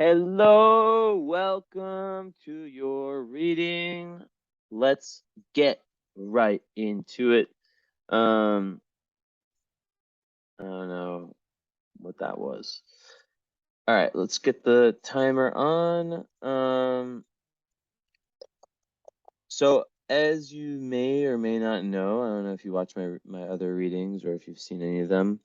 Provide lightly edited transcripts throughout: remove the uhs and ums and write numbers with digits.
Hello, welcome to your reading. Let's get right into it. I don't know what that was. All right, let's get the timer on. So as you may or may not know, I don't know if you watch my other readings or if you've seen any of them.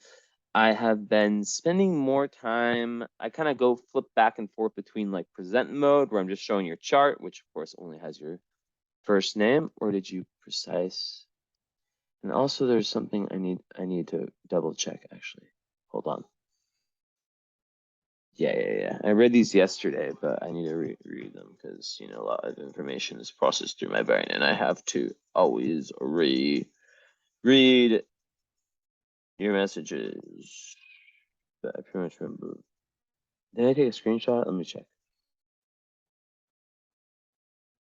I have been spending more time. I kind of go flip back and forth between like present mode, where I'm just showing your chart, which of course only has your first name, or did you precise? And also there's something I need to double check actually. Hold on. Yeah. I read these yesterday, but I need to read them because a lot of information is processed through my brain, and I have to always read your messages. But I pretty much remember. Did I take a screenshot? Let me check.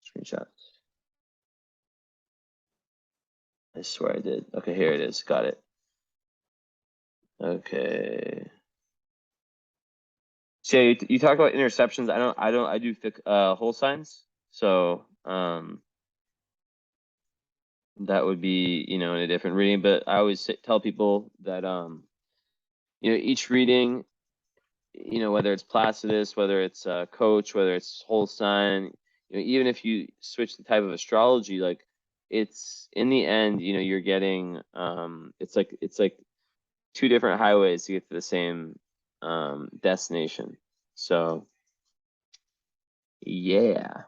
Screenshots. I swear I did. Okay, here it is. Got it. Okay. So yeah, you talk about interceptions. I do whole signs. So that would be in a different reading. But I always tell people that each reading, whether it's Placidus, whether it's Coach, whether it's whole sign, even if you switch the type of astrology, like it's in the end, you're getting it's like two different highways to get to the same destination. So yeah.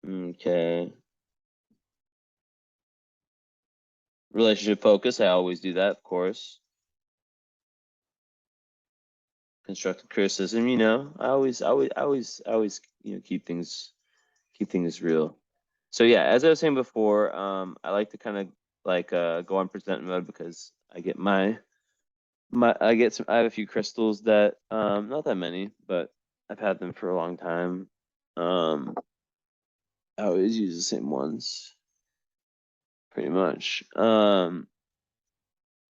Okay. Relationship focus, I always do that, of course. Constructive criticism, I always keep things real. So yeah, as I was saying before, I like to kind of like go on present mode because I get I have a few crystals that not that many, but I've had them for a long time. I always use the same ones, pretty much.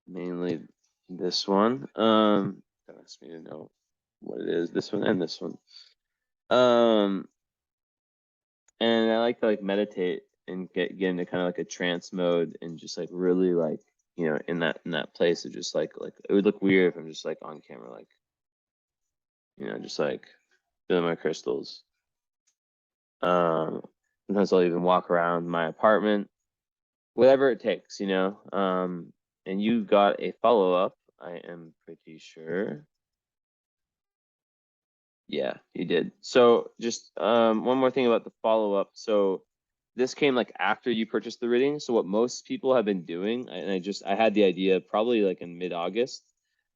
Mainly this one. That asked me to know what it is. This one and this one. Um, and I like to like meditate and get into kind of like a trance mode and just like really like in that place of just like it would look weird if I'm just like on camera like just like doing my crystals. Um, Sometimes I'll even walk around my apartment, whatever it takes, and you got a follow-up, I am pretty sure. Yeah, you did. So just one more thing about the follow-up. So this came like after you purchased the reading. So what most people have been doing, and I had the idea probably like in mid-August,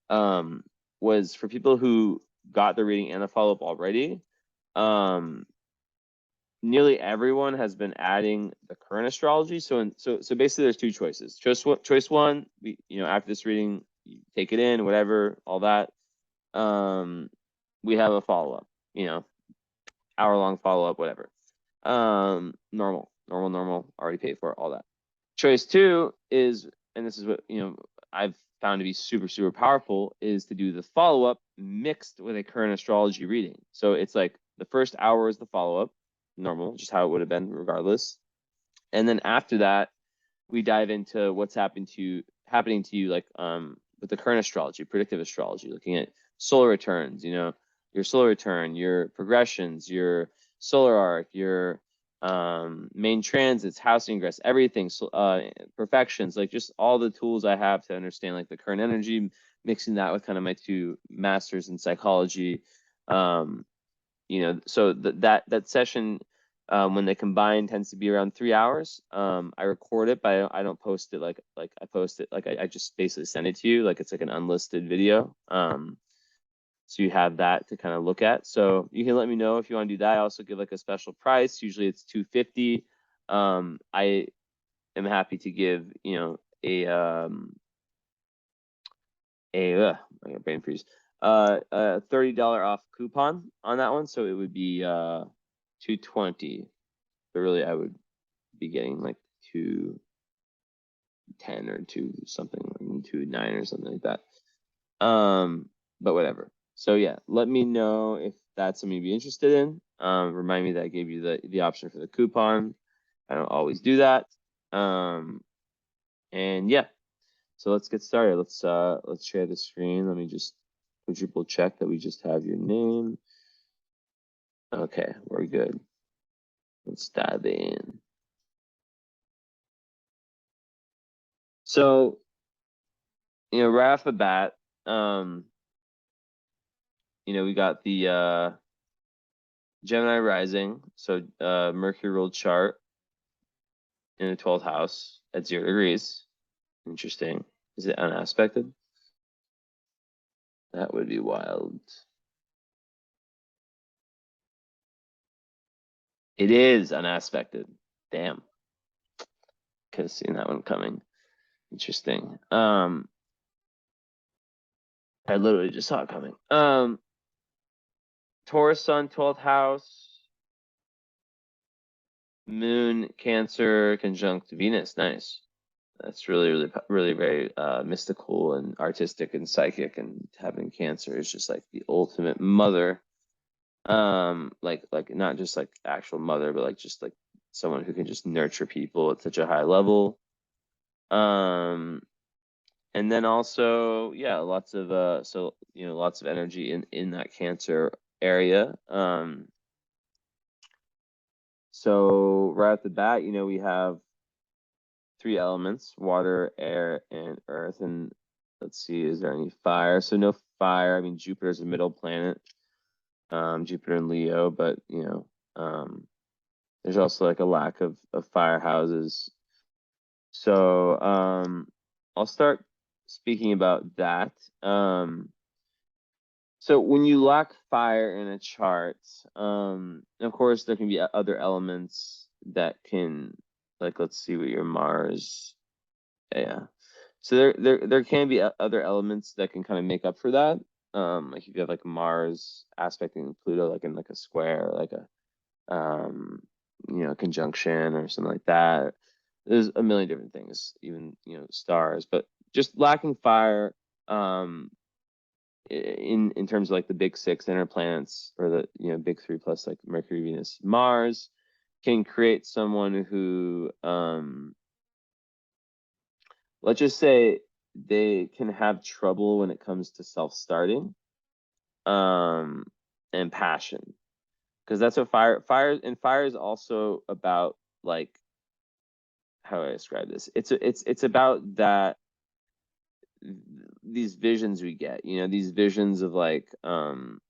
um, was for people who got the reading and the follow-up already, um, nearly everyone has been adding the current astrology. So basically there's two choices. Choice one, after this reading, you take it in, whatever, all that. We have a follow-up, hour-long follow-up, whatever. Normal, already paid for, all that. Choice two is, and this is what I've found to be super, super powerful, is to do the follow-up mixed with a current astrology reading. So it's like the first hour is the follow-up, normal, just how it would have been regardless. And then after that, we dive into what's happening to you like with the current astrology, predictive astrology, looking at solar returns, your solar return, your progressions, your solar arc, your main transits, house ingress, everything, perfections, like just all the tools I have to understand like the current energy, mixing that with kind of my two masters in psychology. So that session, when they combine, tends to be around 3 hours. I record it, but I don't post it like I post it like I just basically send it to you like it's like an unlisted video. So you have that to kind of look at. So you can let me know if you want to do that. I also give like a special price. Usually it's $250. I am happy to give I got brain freeze. A $30 off coupon on that one, so it would be $220. But really, I would be getting like 210 or two something, like 2.9 or something like that. but whatever. So yeah, let me know if that's something you'd be interested in. Remind me that I gave you the option for the coupon. I don't always do that. And yeah, so let's get started. Let's share the screen. Let me just quadruple check that we just have your name. Okay, we're good. Let's dive in. So, right off the bat, we got the Gemini rising, so Mercury ruled chart in the 12th house at 0 degrees. Interesting. Is it unaspected? That would be wild. It is unaspected. Damn. Could have seen that one coming. Interesting. I literally just saw it coming. Taurus sun, 12th house. Moon, Cancer, conjunct Venus. Nice. That's really very mystical and artistic and psychic, and having Cancer is just like the ultimate mother. Like not just like actual mother, but like just like someone who can just nurture people at such a high level. And then also, yeah, lots of lots of energy in that Cancer area. So right at the bat, we have 3 elements: water, air, and earth. And let's see, is there any fire? So no fire. I mean, Jupiter's a middle planet, Jupiter and Leo, but there's also like a lack of fire houses. So I'll start speaking about that. So when you lack fire in a chart, of course there can be other elements that can, like, let's see what your Mars, yeah. So there can be other elements that can kind of make up for that. Like if you have like Mars aspecting Pluto, like in like a square, like a conjunction or something like that. There's a million different things, even stars, but just lacking fire in terms of like the big 6 inner planets, or the big 3 plus like Mercury, Venus, Mars, can create someone who let's just say they can have trouble when it comes to self-starting and passion, because that's what fire is also about. Like, how do I describe this? It's about that, these visions we get, these visions of like when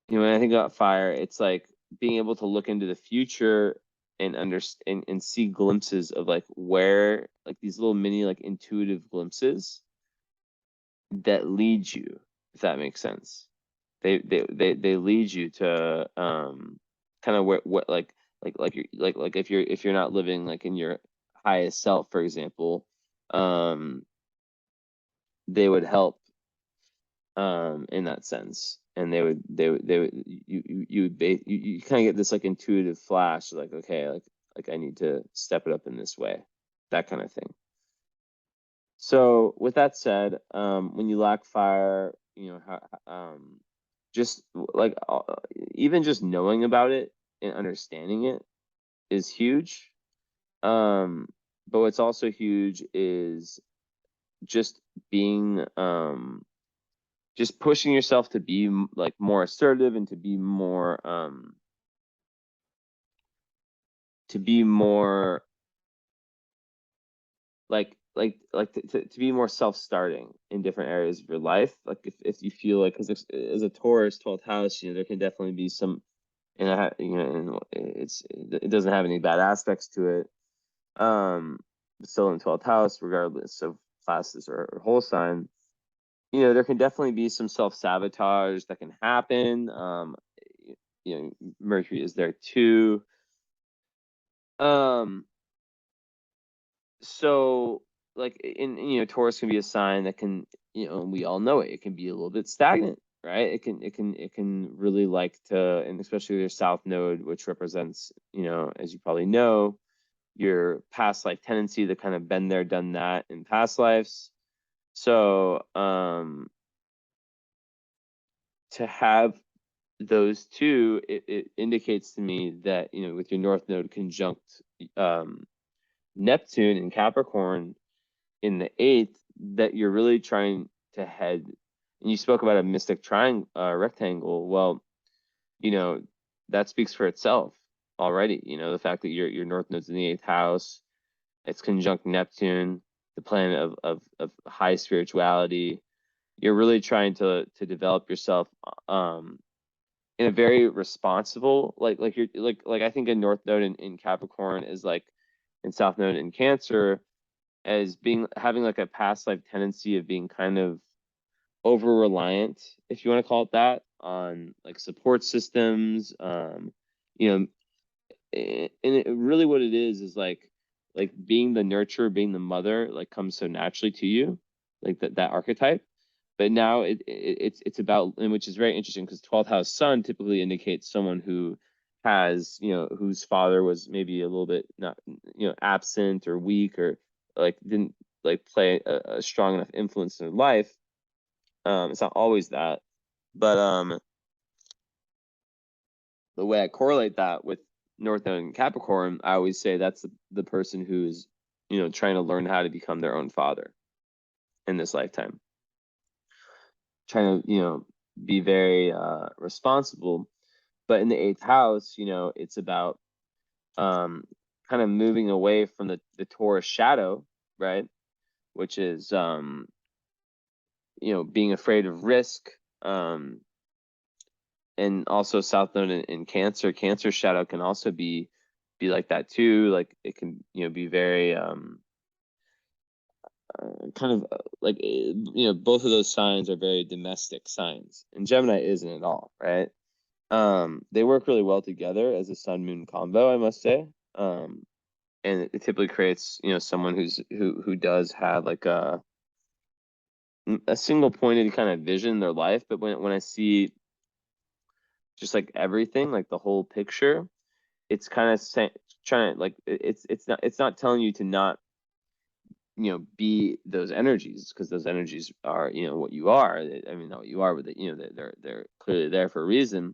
I think about fire, it's like being able to look into the future and understand and see glimpses of like where, like these little mini like intuitive glimpses that lead you, if that makes sense. They lead you to kind of what like if you're not living like in your highest self, for example, they would help in that sense. And they would you kind of get this like intuitive flash, like, okay, like I need to step it up in this way, that kind of thing. So with that said, when you lack fire, just like even just knowing about it and understanding it is huge. But what's also huge is just being just pushing yourself to be like more assertive, and to be more to be more self-starting in different areas of your life. Like if you feel like, because as a Taurus 12th house, there can definitely be some, and it doesn't have any bad aspects to it, but still in 12th house, regardless of classes or whole sign, there can definitely be some self-sabotage that can happen. Mercury is there too. So like Taurus can be a sign that can, we all know it can be a little bit stagnant, right? It can really like to, and especially their south node, which represents, as you probably know, your past life tendency to kind of been there, done that in past lives. So to have those two, it indicates to me that, with your North Node conjunct um, Neptune in Capricorn in the 8th, that you're really trying to head. And you spoke about a mystic triangle, rectangle. Well, that speaks for itself already. The fact that your North Node's in the 8th house, it's conjunct Neptune, the planet of high spirituality. You're really trying to develop yourself in a very responsible, like you're like I think a North Node in Capricorn is like, and South Node in Cancer as having like a past life tendency of being kind of over reliant, if you want to call it that, on like support systems. You know, and really what it is like being the nurturer, being the mother, like comes so naturally to you, like that archetype. But now it's about, and which is very interesting because 12th house sun typically indicates someone who has, whose father was maybe a little bit not, absent or weak, or like didn't like play a strong enough influence in their life. It's not always that, but the way I correlate that with North Node and Capricorn, I always say that's the person who's, trying to learn how to become their own father in this lifetime, trying to, be very responsible. But in the 8th house, it's about kind of moving away from the Taurus shadow, right? Which is being afraid of risk, and also South Node in Cancer. Cancer shadow can also be like that too. Like it can, be very kind of like, both of those signs are very domestic signs, and Gemini isn't at all, right? They work really well together as a Sun Moon combo, I must say. And it typically creates, someone who does have like a single pointed kind of vision in their life. But when I see just like everything, like the whole picture, it's kind of trying to like, it's not telling you to not, be those energies, because those energies are, what you are. I mean, not what you are, but they're clearly there for a reason.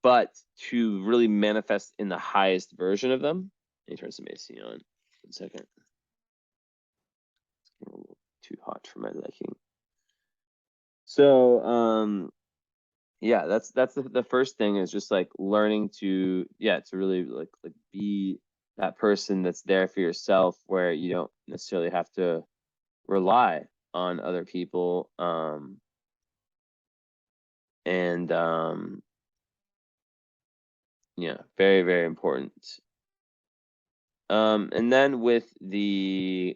But to really manifest in the highest version of them, let me turn some AC on. 1 second. It's a little too hot for my liking. So yeah, that's the first thing, is just like learning to really like be that person that's there for yourself, where you don't necessarily have to rely on other people. And yeah, very, very important. And then with the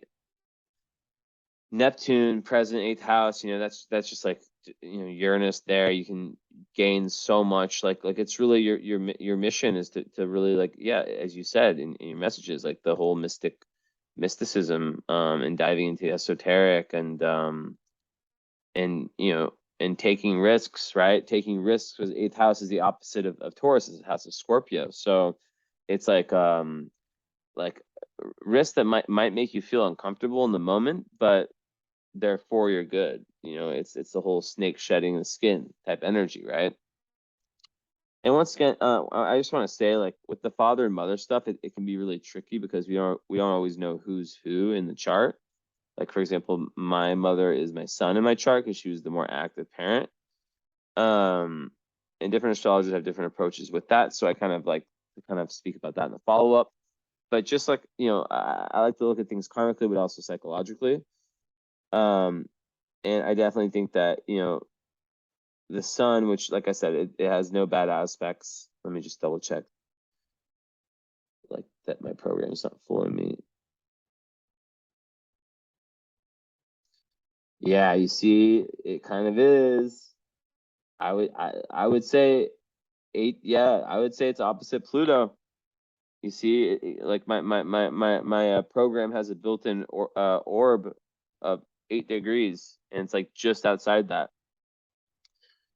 Neptune present 8th house, that's just like, Uranus there. You can gain so much, like it's really your mission is to really, like, as you said in your messages, like the whole mysticism, and diving into the esoteric, and and taking risks, right? Taking risks, because 8th house is the opposite of Taurus, is the house of Scorpio. So it's like risks that might make you feel uncomfortable in the moment, but they're for your good. It's the whole snake shedding the skin type energy, right? And once again, I just want to say, like with the father and mother stuff, it can be really tricky because we don't always know who's who in the chart. Like, for example, my mother is my son in my chart because she was the more active parent. And different astrologers have different approaches with that. So I kind of speak about that in the follow-up. But just like, I like to look at things karmically, but also psychologically. And I definitely think that, the sun, which, like I said, it has no bad aspects. Let me just double check, like, that my program is not fooling me. Yeah, you see, it kind of is. I would say 8. Yeah, I would say it's opposite Pluto. You see, like my program has a built-in orb of 8 degrees, and it's like just outside that.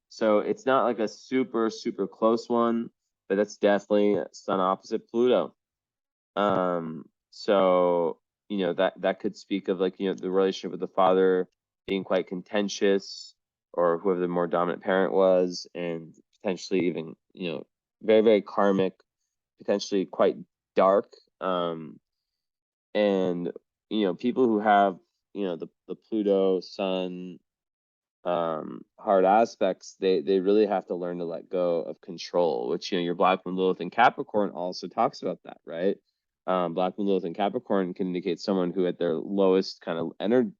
So it's not like a super, super close one, but that's definitely sun opposite Pluto. So that could speak of like, the relationship with the father being quite contentious, or whoever the more dominant parent was, and potentially even, very, very karmic, potentially quite dark. And people who have, the Pluto Sun hard aspects, they really have to learn to let go of control, which, your Black Moon Lilith in Capricorn also talks about that, right? Black Moon Lilith in Capricorn can indicate someone who at their lowest kind of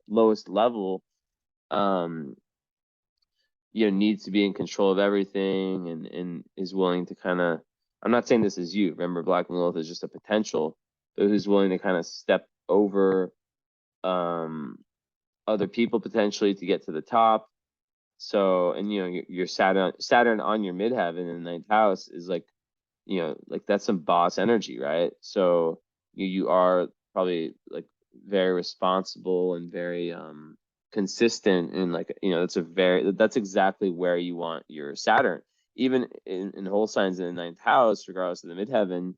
lowest level, needs to be in control of everything, and is willing to kind of, I'm not saying this is you, remember Black Moon Lilith is just a potential, but who's willing to kind of step over other people potentially to get to the top. So, and your Saturn on your midheaven in the ninth house is like, like that's some boss energy, right? So you are probably like very responsible and very consistent, and like, that's exactly where you want your Saturn. Even in whole signs in the ninth house, regardless of the midheaven,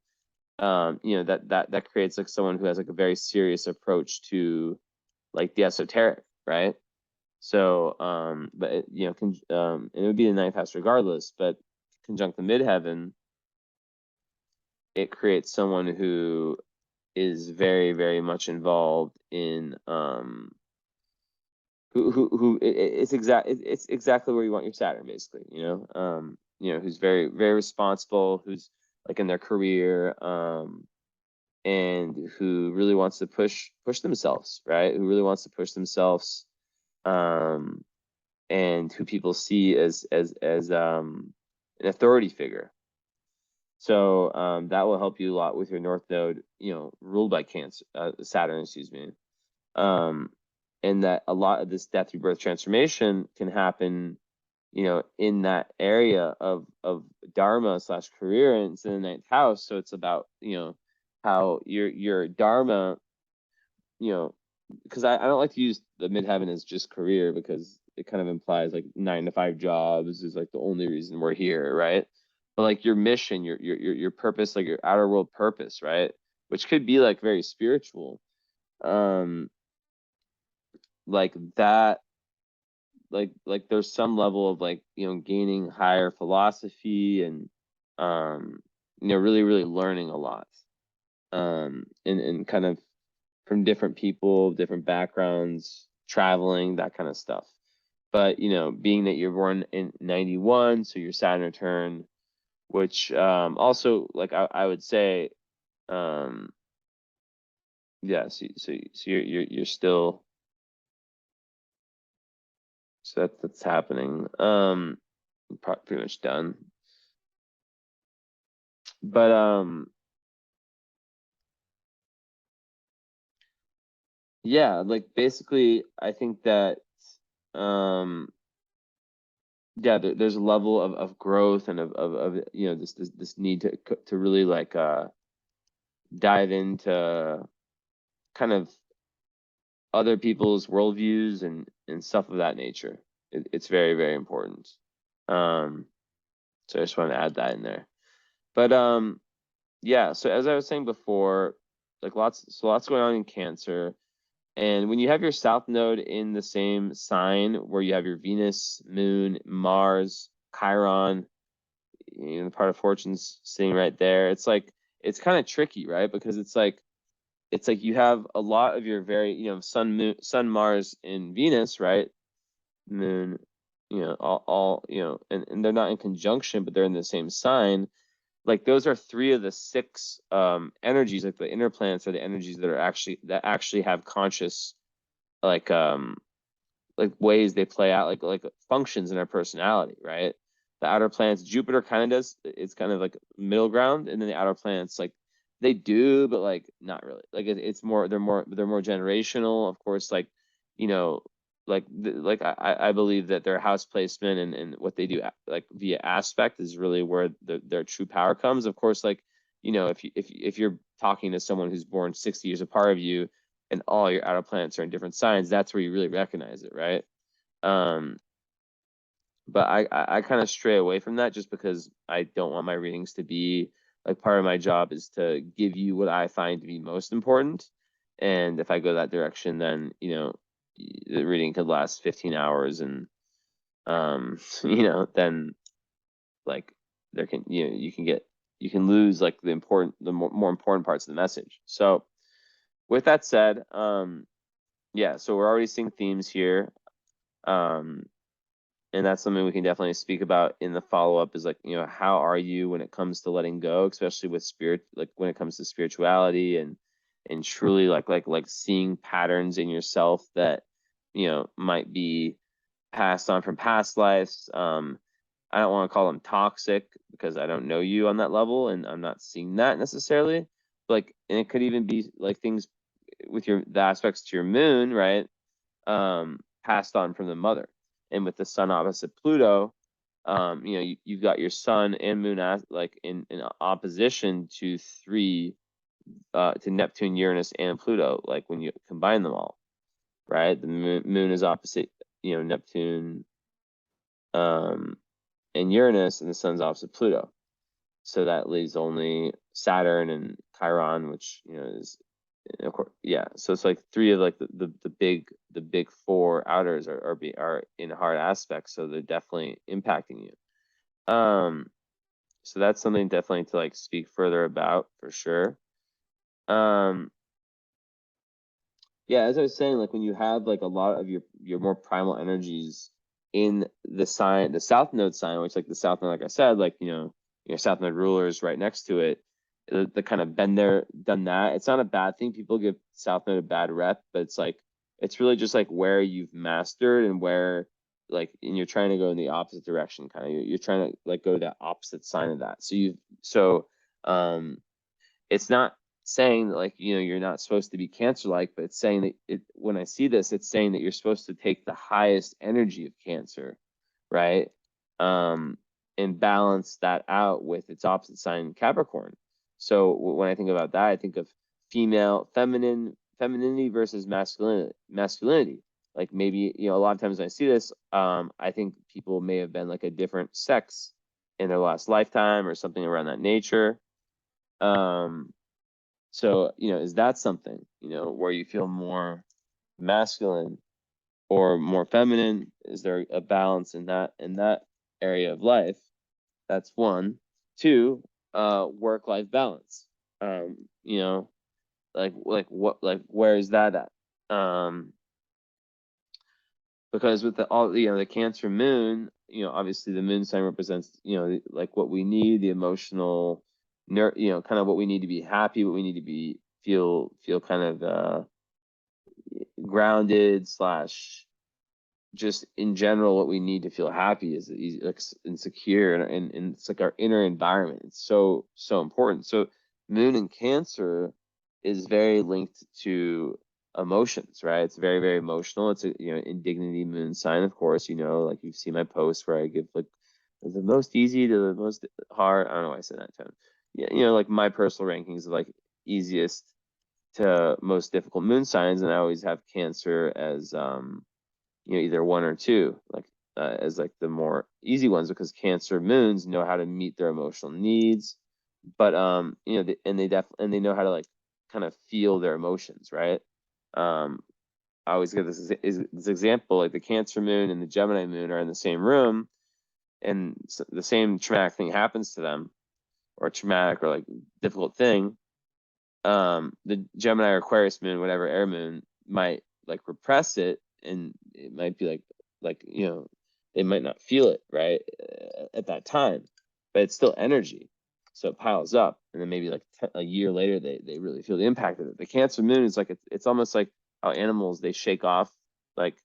that creates like someone who has like a very serious approach to like the esoteric, right? So, but and it would be the ninth house regardless, but conjunct the midheaven, it creates someone who is very, very much involved in, it's exactly where you want your Saturn, basically, who's very, very responsible, who's like in their career, and who really wants to push themselves, right? Who really wants to push themselves, and who people see as an authority figure. So that will help you a lot with your North Node, ruled by Saturn, excuse me. And that a lot of this death rebirth transformation can happen, in that area of Dharma / career, and it's in the ninth house. So it's about, how your Dharma, because I don't like to use the midheaven as just career, because it kind of implies like 9-to-5 jobs is like the only reason we're here, right? But like your mission, your purpose, like your outer world purpose, right? Which could be like very spiritual, like that, like there's some level of like, gaining higher philosophy, and really, really learning a lot, and kind of from different people, different backgrounds, traveling, that kind of stuff. But being that you're born in 91, so your Saturn return, which also, like, I would say, yeah, so you're still, so that's happening, pretty much done. But yeah, like basically I think that yeah, there's a level of growth, and of this need to really like dive into kind of other people's worldviews, and stuff of that nature. It's very, very important. So I just want to add that in there. But yeah, so as I was saying before, like lots going on in Cancer. And when you have your South Node in the same sign where you have your Venus, Moon, Mars, Chiron, the part of Fortune's sitting right there, it's like, it's kind of tricky, right? Because it's like you have a lot of your very, Sun, Mars, and Venus, right? Moon, all and they're not in conjunction, but they're in the same sign. Like those are 3 of the 6 energies. Like the inner planets are the energies that actually have conscious, like ways they play out, like functions in our personality, right? The outer planets, Jupiter kind of does, it's kind of like middle ground, and then the outer planets, like they do, but like not really. Like it's more, they're more generational, of course. Like, like I believe that their house placement, and what they do like via aspect is really where their true power comes. Of course, like, if you're talking to someone who's born 60 years apart of you, and all your outer planets are in different signs, that's where you really recognize it, right? But I kind of stray away from that, just because I don't want my readings to be like, part of my job is to give you what I find to be most important. And if I go that direction, then, you know, the reading could last 15 hours, and, you know, then like there can, you know, you can lose like the more important parts of the message. So with that said, yeah, so we're already seeing themes here. And that's something we can definitely speak about in the follow-up, is like, you know, how are you when it comes to letting go, especially with spirit, like when it comes to spirituality and truly like seeing patterns in yourself that, you know, might be passed on from past lives. I don't want to call them toxic because I don't know you on that level and I'm not seeing that necessarily. Like, and it could even be like things with the aspects to your moon, right? Passed on from the mother. And with the sun opposite Pluto, you know, you've got your sun and moon as like in opposition to to Neptune, Uranus, and Pluto, like when you combine them all, right? The moon is opposite, you know, Neptune, and Uranus, and the sun's opposite Pluto. So that leaves only Saturn and Chiron, which, you know, is, of course, yeah. So it's like three of like the big four outers are in hard aspects, so they're definitely impacting you. So that's something definitely to like speak further about for sure. Yeah, as I was saying, like when you have like a lot of your more primal energies in the sign, the South Node sign, which like the South Node, like I said, like, you know, your South Node ruler is right next to it. The kind of been there, done that. It's not a bad thing. People give South Node a bad rep, but it's like it's really just like where you've mastered and where like, and you're trying to go in the opposite direction, kind of. You're trying to like go to that opposite sign of that. Um it's not saying that, like, you know, you're not supposed to be Cancer-like, but it's saying that when I see this, it's saying that you're supposed to take the highest energy of Cancer, right? And balance that out with its opposite sign, Capricorn. So when I think about that, I think of femininity versus masculinity. Like maybe, you know, a lot of times when I see this, I think people may have been like a different sex in their last lifetime or something around that nature. So, you know, is that something, you know, where you feel more masculine or more feminine? Is there a balance in that area of life? That's one. Two, work-life balance. You know, like where is that at? Because with the Cancer moon, you know, obviously the moon sign represents, you know, like what we need, the emotional, you know, kind of what we need to be happy, what we need to be feel kind of grounded slash just in general what we need to feel happy is like insecure, and it's like our inner environment. It's so important. So moon in Cancer is very linked to emotions, right? It's very, very emotional. It's a, you know, indignity moon sign, of course, you know, like you've seen my posts where I give like the most easy to the most hard. I don't know why I said that tone. Yeah, you know, like my personal rankings of like easiest to most difficult moon signs, and I always have Cancer as you know, either one or two, like as like the more easy ones, because Cancer moons know how to meet their emotional needs, but you know, and they know how to like kind of feel their emotions, right? I always give this example, like the Cancer moon and the Gemini moon are in the same room, and the same traumatic thing happens to them, or traumatic or like difficult thing. The Gemini or Aquarius moon, whatever air moon, might like repress it, and it might be like, you know, they might not feel it right at that time, but it's still energy, so it piles up, and then maybe like a year later they really feel the impact of it. The Cancer moon is like it's almost like how animals, they shake off, like,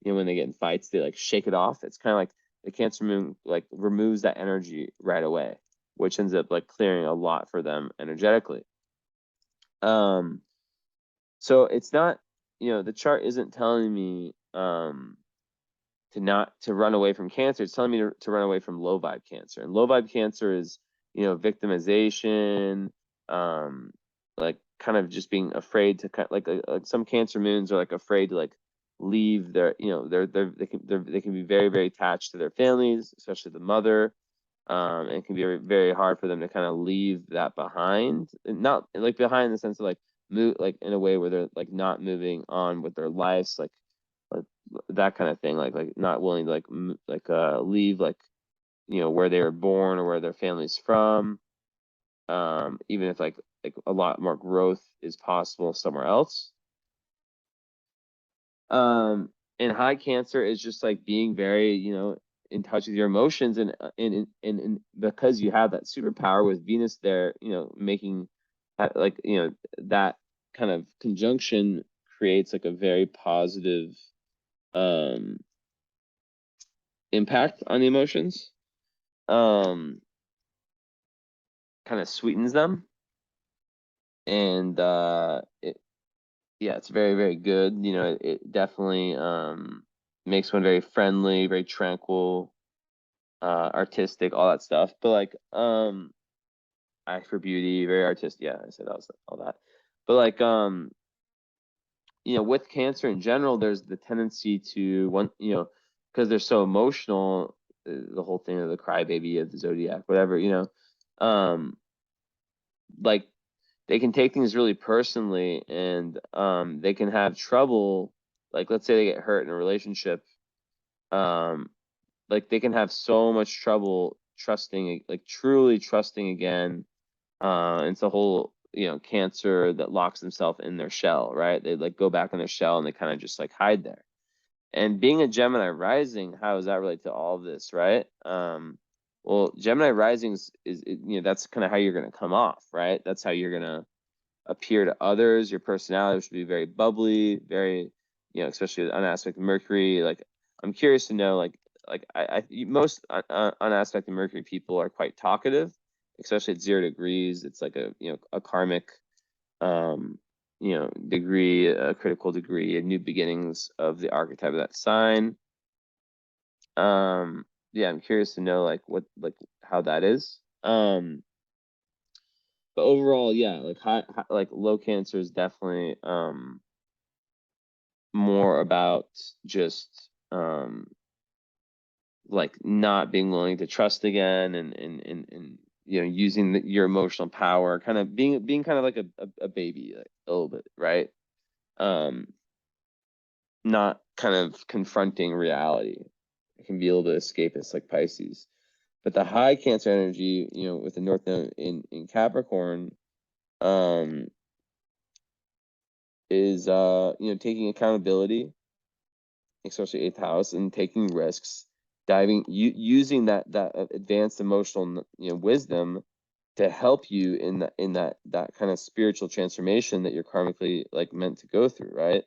you know, when they get in fights, they like shake it off. It's kind of like the Cancer moon like removes that energy right away, which ends up like clearing a lot for them energetically. So it's not, you know, the chart isn't telling me to run away from Cancer. It's telling me to run away from low vibe Cancer. And low vibe Cancer is, you know, victimization, like kind of just being afraid to like some Cancer moons are like afraid to like leave their, you know, they can be very, very attached to their families, especially the mother. And it can be very, very hard for them to kind of leave that behind, and not like behind in the sense of like move like in a way where they're like not moving on with their lives, like that kind of thing, like not willing to leave like where they were born or where their family's from, even if like a lot more growth is possible somewhere else. And high Cancer is just like being very in touch with your emotions, and because you have that superpower with Venus there, making that kind of conjunction creates like a very positive impact on the emotions, kind of sweetens them, and it's very, very good. It definitely makes one very friendly, very tranquil, artistic, all that stuff. But like eye for beauty, very artistic. Yeah, I said all that. But like with Cancer in general, there's the tendency to because they're so emotional, the whole thing of the crybaby of the zodiac, whatever, like they can take things really personally, and they can have trouble. Like, let's say they get hurt in a relationship, like they can have so much trouble trusting, like truly trusting again. It's a whole Cancer that locks themselves in their shell, right? They like go back in their shell and they kind of just like hide there. And being a Gemini rising, how does that relate to all of this, right? Well, Gemini rising is that's kind of how you're going to come off, right? That's how you're going to appear to others. Your personality should be very bubbly, very, especially on aspect of Mercury. Like, I'm curious to know, most unaspected Mercury people are quite talkative, especially at 0 degrees. It's like a karmic, degree, a critical degree, a new beginnings of the archetype of that sign. Yeah, I'm curious to know how that is. But overall, yeah, like low Cancer is definitely more about just like not being willing to trust again, and using your emotional power, kind of being kind of like a baby, like a little bit, right? Not kind of confronting reality. It can be a little bit escapist, like Pisces. But the high Cancer energy, with the North Node in Capricorn, is taking accountability, especially 8th house, and taking risks, using that advanced emotional wisdom to help you in that kind of spiritual transformation that you're karmically like meant to go through, right?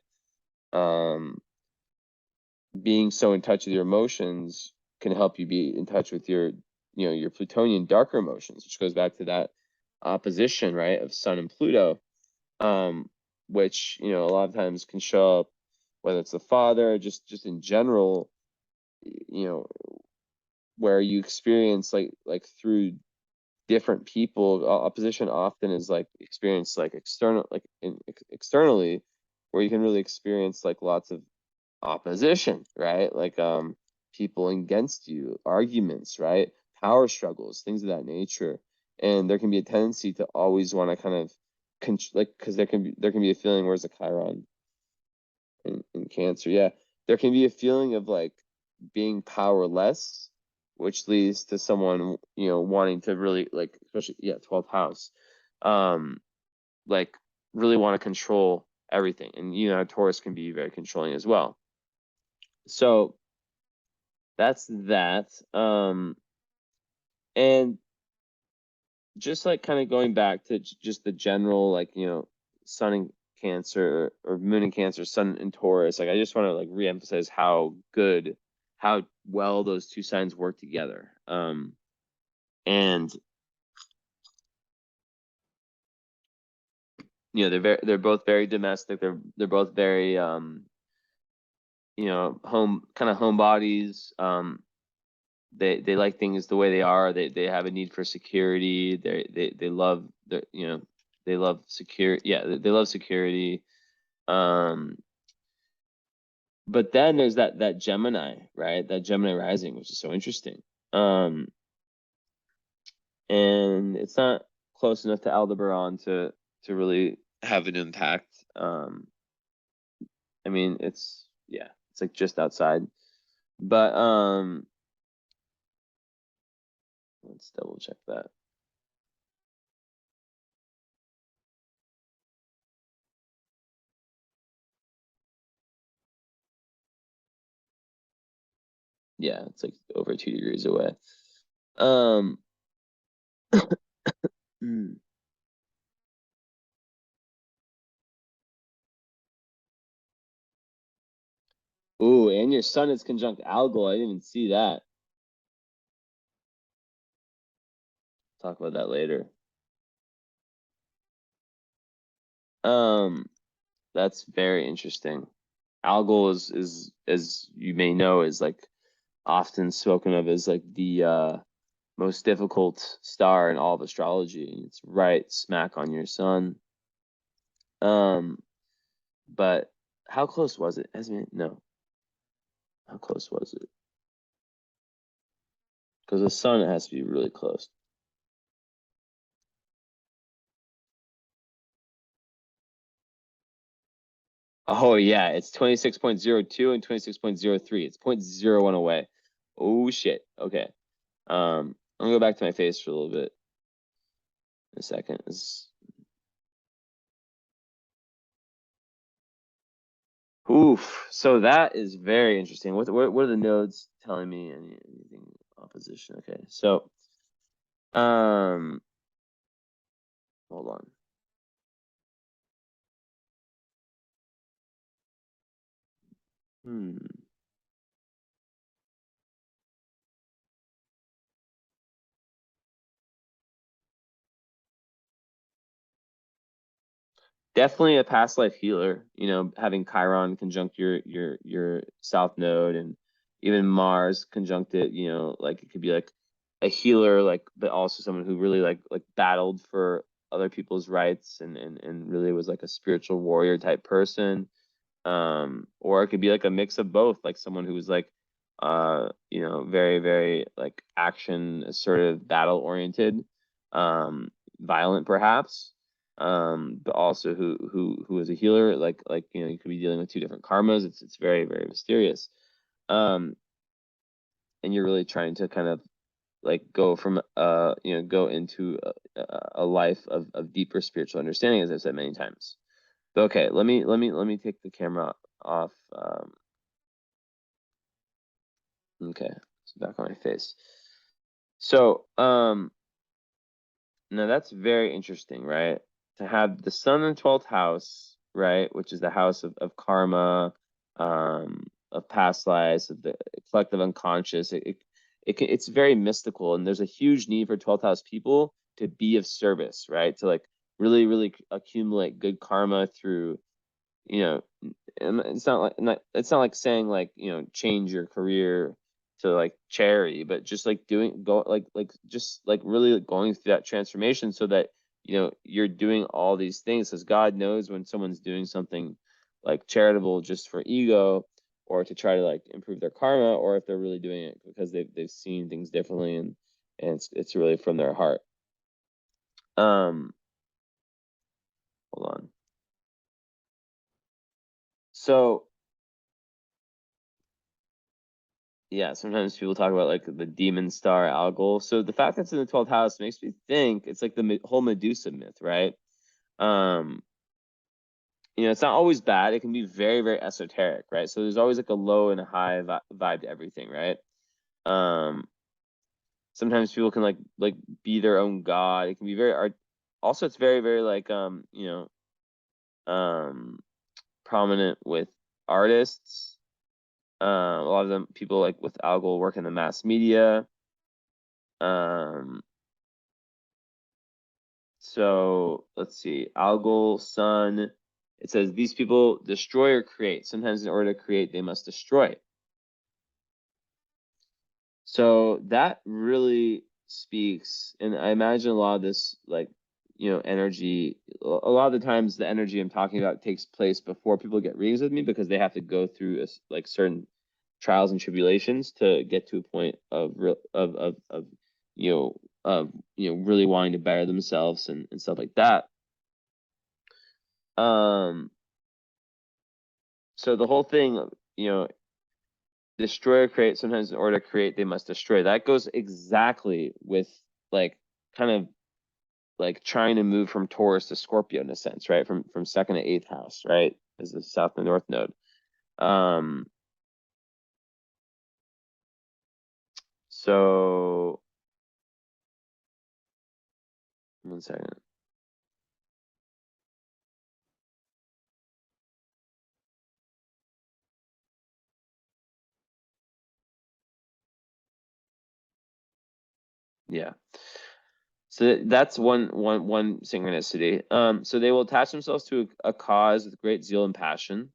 Being so in touch with your emotions can help you be in touch with your your Plutonian darker emotions, which goes back to that opposition, right, of Sun and Pluto, which a lot of times can show up, whether it's the father, just in general, where you experience like through different people. Opposition often is like experienced like externally, where you can really experience like lots of opposition, right? Like people against you, arguments, right? Power struggles, things of that nature. And there can be a tendency to always want to kind of because there can be a feeling, where's the Chiron in Cancer? Yeah, there can be a feeling of like being powerless, which leads to someone wanting to really like, especially 12th house, like really want to control everything. And Taurus can be very controlling as well. So that's that. And just like kind of going back to just the general, like, Sun in Cancer or Moon in Cancer, Sun in Taurus, like I just want to like reemphasize how well those two signs work together. And they're both very domestic. They're both very home bodies. They like things the way they are. They have a need for security. They love they love secure. Yeah, they love security. But then there's that Gemini, right? That Gemini rising, which is so interesting. And it's not close enough to Aldebaran to really have an impact. I mean, it's like just outside, but let's double check that. Yeah, it's like over 2 degrees away. Hmm. Ooh, and your sun is conjunct algol. I didn't even see that. Talk about that later. That's very interesting. Algol is as you may know is like often spoken of as like the most difficult star in all of astrology, and it's right smack on your sun. But how close was it? No. How close was it? Because the sun has to be really close. Oh yeah, it's 26.02 and 26.03. It's 0.01 away. Oh shit. Okay. I'm gonna go back to my face for a little bit in a second. Oof. So that is very interesting. What are the nodes telling me? Anything opposition? Okay. So hold on. Hmm. Definitely a past life healer, having Chiron conjunct your south node, and even Mars conjunct it, like it could be like a healer, like, but also someone who really like battled for other people's rights, and really was like a spiritual warrior type person. Or it could be like a mix of both, like someone who was like very, very like action assertive, battle oriented, violent perhaps, but also who is a healer, like you could be dealing with two different karmas. It's very, very mysterious. um and you're really trying to kind of like go from go into a life of deeper spiritual understanding, as I've said many times. But okay, let me take the camera off. Okay, so back on my face. So now that's very interesting, right? To have the sun in 12th house, right, which is the house of karma, of past lives, of the collective unconscious. It's very mystical, and there's a huge need for 12th house people to be of service, right? To like really, really accumulate good karma through, you know, and it's not like saying like, change your career to like charity, but just like just like really going through that transformation, so that you're doing all these things, because God knows when someone's doing something like charitable just for ego, or to try to like improve their karma, or if they're really doing it because they've seen things differently, and it's really from their heart. um Hold on. So yeah, sometimes people talk about like the demon star algol. So the fact that it's in the 12th house makes me think it's like the whole Medusa myth, right? Um, it's not always bad. It can be very, very esoteric, right? So there's always like a low and a high vibe to everything, right? Um, Sometimes people can like be their own god. It can be very art. Also, it's very, very like um prominent with artists. A lot of them people like with algol work in the mass media. Um, So let's see. Algol, Sun. It says these people destroy or create. Sometimes in order to create, they must destroy. So that really speaks, and I imagine a lot of this, like, energy. A lot of the times, the energy I'm talking about takes place before people get readings with me, because they have to go through like certain trials and tribulations to get to a point of real of of really wanting to better themselves and stuff like that. So the whole thing, destroy or create, sometimes in order to create, they must destroy. That goes exactly with like kind of like trying to move from Taurus to Scorpio in a sense, right? From second to eighth house, right? As the south and north node. So 1 second. Yeah. So that's one synchronicity. So they will attach themselves to a cause with great zeal and passion.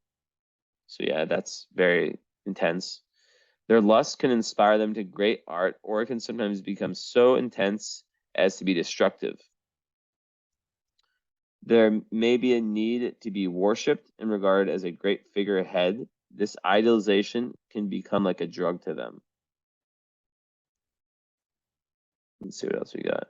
So yeah, that's very intense. Their lust can inspire them to great art, or it can sometimes become so intense as to be destructive. There may be a need to be worshipped and regarded as a great figurehead. This idealization can become like a drug to them. Let's see what else we got.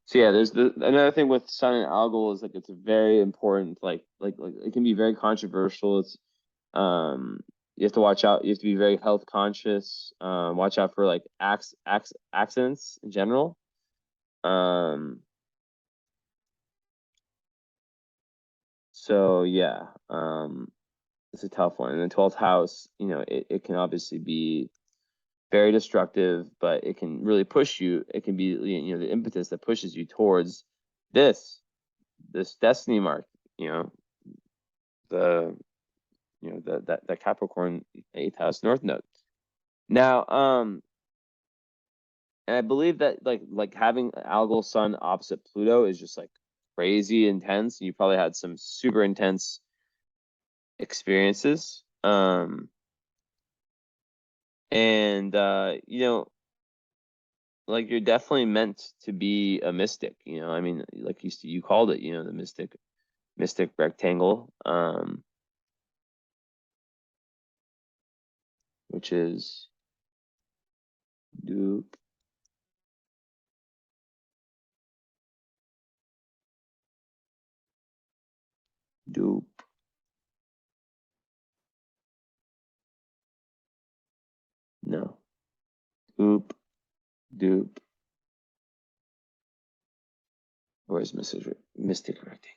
So yeah, there's another thing with sun and algol is like it's very important. Like it can be very controversial. It's you have to watch out. You have to be very health conscious. Watch out for like accidents in general. So yeah, it's a tough one. And the 12th house, it can obviously be very destructive, but it can really push you. It can be, the impetus that pushes you towards this destiny mark, you know, the, that Capricorn 8th house North Node. Now, and I believe that like having algol sun opposite Pluto is just like crazy intense. You probably had some super intense experiences. And like you're definitely meant to be a mystic, I mean, like you called it, the mystic rectangle, which is doop doop. No. Doop doop. Where's mystic rectangle?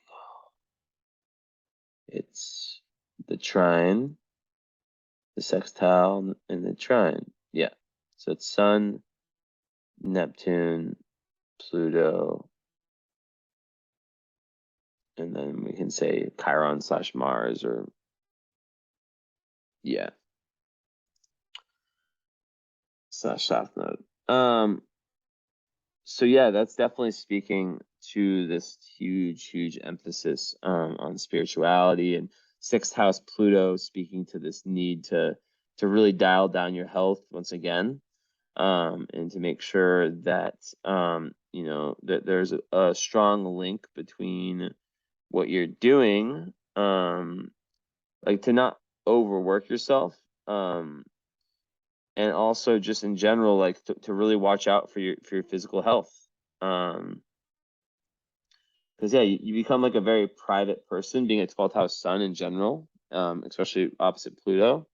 It's the trine, the sextile, and the trine. Yeah. So it's Sun, Neptune, Pluto, and then we can say Chiron / Mars, or yeah, / South Node. So yeah, that's definitely speaking to this huge emphasis on spirituality, and sixth house Pluto speaking to this need to really dial down your health once again, and to make sure that that there's a strong link between what you're doing, like to not overwork yourself, and also just in general, like to really watch out for your physical health. Because yeah, you become like a very private person, being a 12th house sun in general, especially opposite Pluto.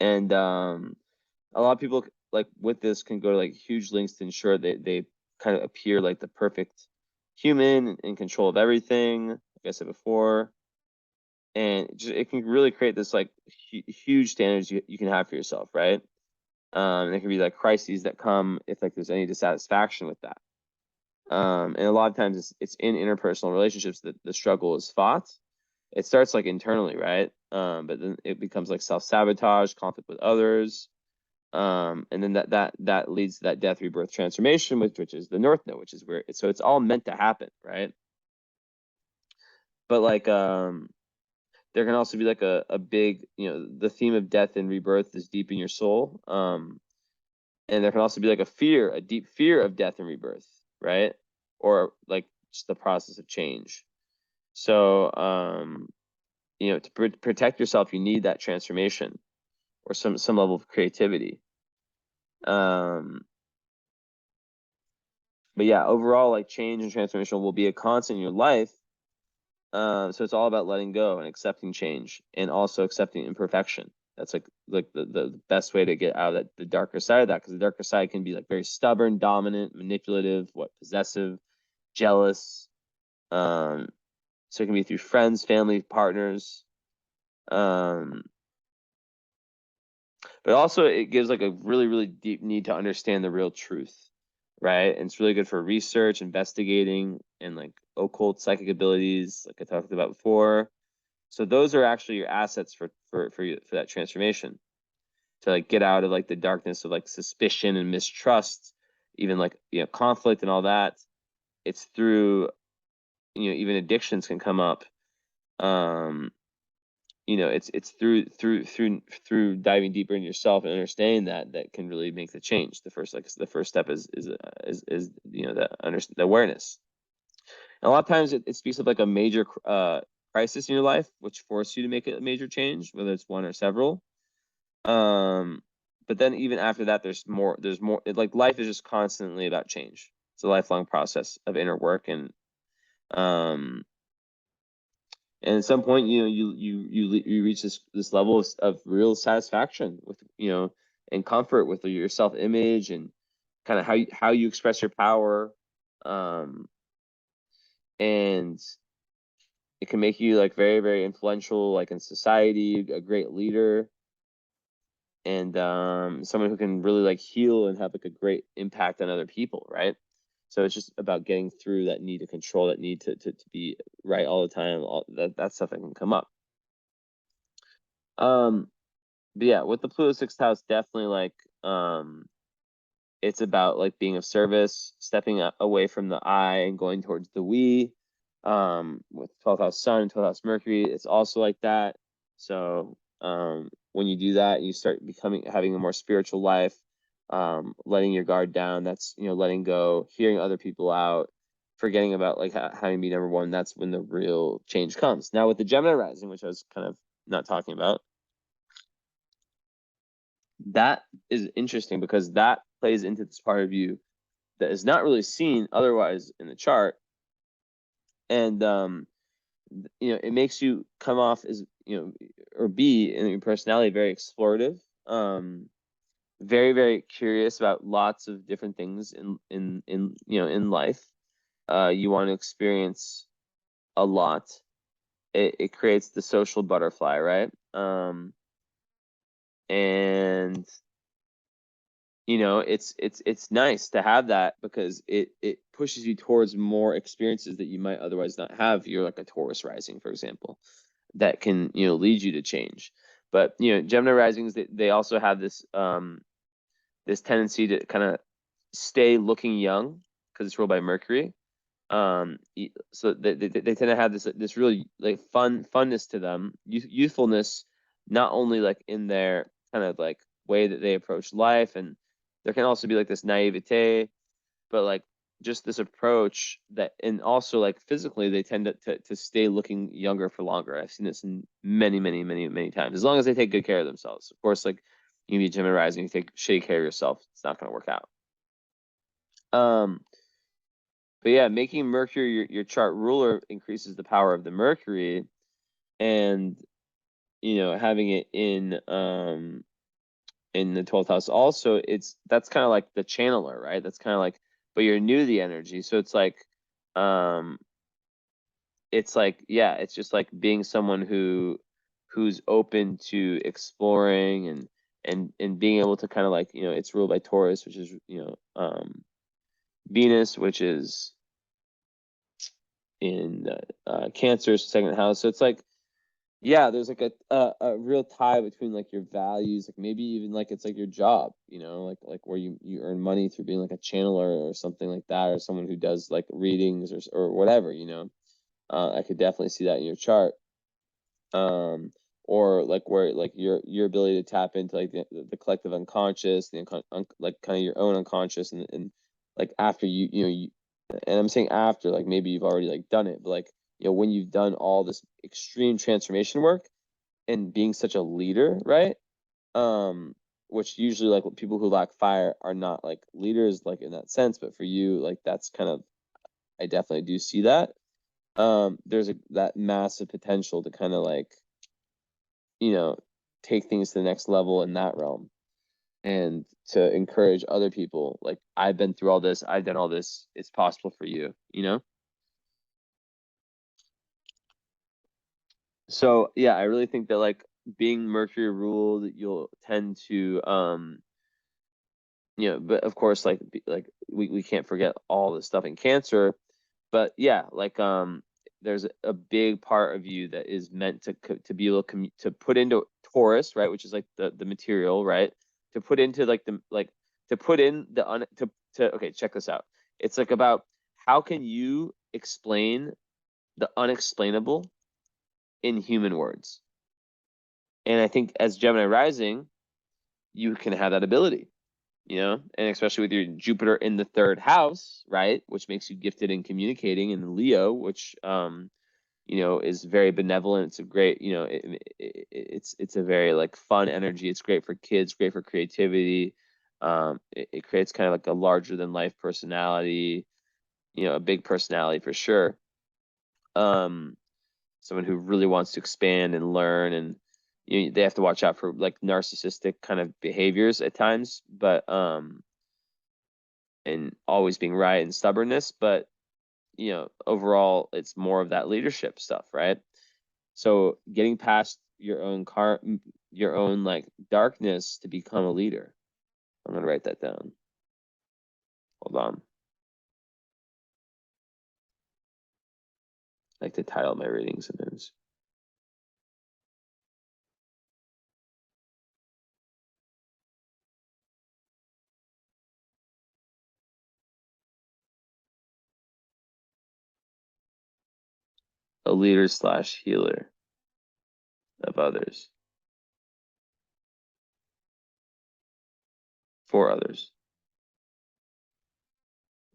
And a lot of people like with this can go to like huge lengths to ensure they kind of appear like the perfect human in control of everything, like I said before. And it can really create this like huge standards you can have for yourself, right? There can be like crises that come if like there's any dissatisfaction with that. And a lot of times it's in interpersonal relationships that the struggle is fought. It starts like internally, right? But then it becomes like self-sabotage, conflict with others. And then that leads to that death, rebirth, transformation, which is the North Node, which is where so it's all meant to happen, right? But like there can also be like a big, the theme of death and rebirth is deep in your soul. And there can also be like a deep fear of death and rebirth, right? Or like just the process of change. So to protect yourself, you need that transformation or some level of creativity. But yeah, overall, like change and transformation will be a constant in your life. So it's all about letting go and accepting change and also accepting imperfection. That's like the best way to get out of the darker side of that, because the darker side can be like very stubborn, dominant, manipulative, possessive, jealous. So it can be through friends, family, partners. But also it gives like a really, really deep need to understand the real truth, right? And it's really good for research, investigating, and like occult psychic abilities, like I talked about before. So those are actually your assets for that transformation, to like get out of like the darkness of like suspicion and mistrust, even like conflict and all that. It's through even addictions can come up. It's through diving deeper in yourself and understanding that can really make the change. The first step is the awareness. And a lot of times it speaks of like a major crisis in your life, which forces you to make a major change, whether it's one or several. But then even after that, there's more. Like life is just constantly about change. It's a lifelong process of inner work, and at some point, you reach this level of real satisfaction with and comfort with your self image and kind of how you express your power, and it can make you like very, very influential, like in society, a great leader, and someone who can really like heal and have like a great impact on other people, right? So it's just about getting through that need to control, that need to be right all the time, all that stuff that can come up. But yeah, with the Pluto sixth house, definitely like it's about like being of service, stepping away from the I and going towards the we. With 12th house Sun and 12th house Mercury, it's also like that. So when you do that, you start having a more spiritual life, letting your guard down. That's letting go, hearing other people out, forgetting about like having to be number one. That's when the real change comes. Now with the Gemini rising, which I was kind of not talking about, that is interesting because that plays into this part of you that is not really seen otherwise in the chart. And it makes you come off as or be in your personality very explorative, very, very curious about lots of different things in life. You want to experience a lot. It creates the social butterfly, right? And it's nice to have that because it pushes you towards more experiences that you might otherwise not have. You're like a Taurus rising, for example, that can lead you to change. But Gemini risings, they also have this this tendency to kind of stay looking young because it's ruled by Mercury. So they tend to have this really like funness to them, youthfulness, not only like in their kind of like way that they approach life, and there can also be like this naivete, but like just this approach that, and also like physically they tend to stay looking younger for longer. I've seen this in many times, as long as they take good care of themselves. Of course, like you be Gemini rising, you take shitty care of yourself, it's not going to work out. But yeah, making Mercury your chart ruler increases the power of the Mercury, and having it in the 12th house also, that's kind of like the channeler, right? That's kind of like, but you're new to the energy, so it's like yeah, it's just like being someone who's open to exploring and being able to kind of like, it's ruled by Taurus, which is, Venus, which is in Cancer's second house. So it's like, yeah, there's like a real tie between like your values, like maybe even like it's like your job, like where you earn money through being like a channeler or something like that, or someone who does like readings or whatever, I could definitely see that in your chart. Or like where like your ability to tap into like the collective unconscious, like kind of your own unconscious, and like after and I'm saying after, like maybe you've already like done it, but like, when you've done all this extreme transformation work and being such a leader, right? Which usually like people who lack fire are not like leaders, like in that sense, but for you, like that's kind of, I definitely do see that. There's that massive potential to kind of like, take things to the next level in that realm, and to encourage other people. Like, I've been through all this, I've done all this, it's possible for you, So yeah, I really think that like being Mercury ruled, you'll tend to but of course, like we can't forget all the stuff in Cancer, but yeah, like there's a big part of you that is meant to be able to put into Taurus, right, which is like the material, right, to put into like to put in to okay, check this out. It's like about how can you explain the unexplainable in human words. And I think as Gemini rising, you can have that ability, and especially with your Jupiter in the third house, right, which makes you gifted in communicating, and Leo, which is very benevolent. It's a great, it's a very like fun energy. It's great for kids, great for creativity. It creates kind of like a larger than life personality, a big personality for sure. Someone who really wants to expand and learn, and they have to watch out for like narcissistic kind of behaviors at times, but and always being right and stubbornness, but overall it's more of that leadership stuff, right? So getting past your own like darkness to become a leader. I'm gonna write that down. Hold on. I like to title my readings sometimes. A leader slash healer of others, for others.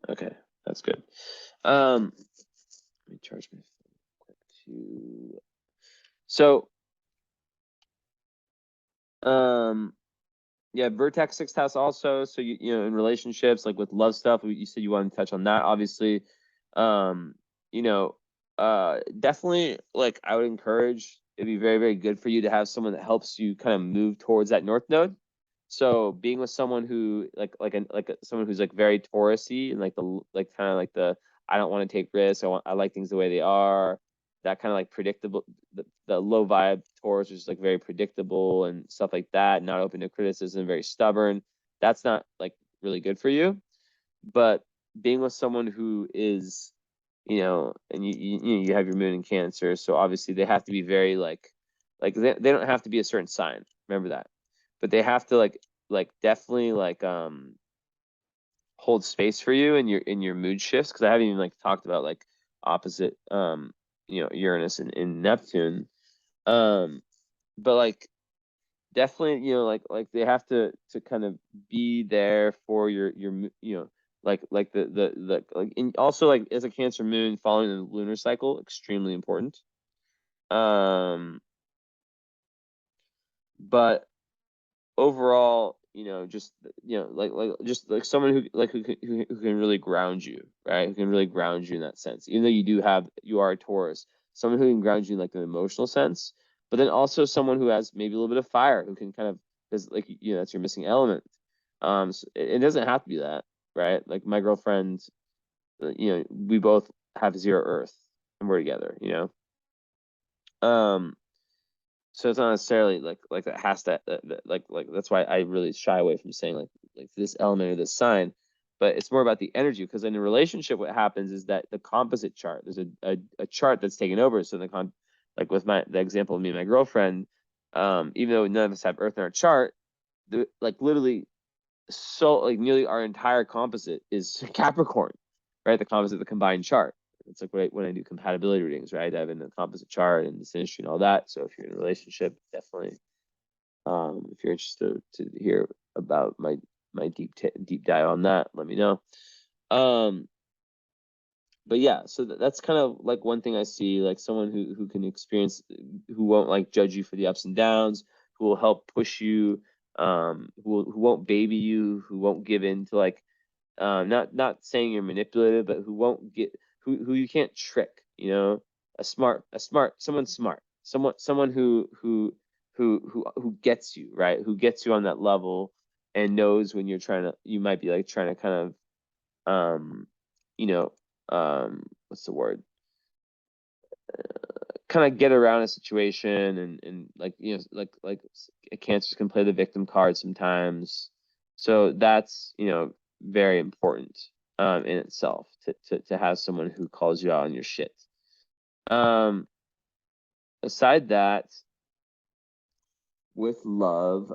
Okay, that's good. Let me charge my phone quick too. So, yeah, Vertex sixth house also. So in relationships, like with love stuff, you said you wanted to touch on that, obviously. Um, you know, definitely like I would encourage, it'd be very, very good for you to have someone that helps you kind of move towards that north node. So being with someone who someone who's like very Taurusy, and like the like kind of like the I don't want to take risks. I like things the way they are. That kind of like predictable, the low vibe Taurus is like very predictable and stuff like that. Not open to criticism, very stubborn. That's not like really good for you. But being with someone who is, and you have your moon in Cancer, so obviously they have to be very they don't have to be a certain sign. Remember that, but they have to like definitely like hold space for you in your mood shifts, because I haven't even like talked about like opposite Uranus and Neptune, but like definitely like they have to kind of be there for your like the like, and also like as a Cancer moon following the lunar cycle, extremely important. But overall, just just like someone who can really ground you, right? Who can really ground you in that sense. Even though you are a Taurus, someone who can ground you in like an emotional sense, but then also someone who has maybe a little bit of fire, who can kind of, because like that's your missing element. So it doesn't have to be that, right? Like my girlfriend, we both have zero Earth and we're together, Um, So it's not necessarily like that has to like that's why I really shy away from saying like this element or this sign, but it's more about the energy, because in a relationship what happens is that the composite chart, there's a chart that's taken over. So like with the example of me and my girlfriend, even though none of us have Earth in our chart, like literally, so like nearly our entire composite is Capricorn, right? The composite, the combined chart. It's like when I do compatibility readings, right? I have in the composite chart and the synastry and all that. So if you're in a relationship, definitely, if you're interested to hear about my deep dive on that, let me know. But yeah, so that's kind of like one thing I see, like someone who can experience, who won't like judge you for the ups and downs, who will help push you, who won't baby you, who won't give in to like, not saying you're manipulative, but who won't get, who you can't trick, you know, someone smart, someone who gets you, right, who gets you on that level and knows when you might be like trying to kind of, you know, what's the word, kind of get around a situation, and like, you know, like cancers can play the victim card sometimes. So that's, you know, very important in itself, to have someone who calls you out on your shit. Aside that, with love,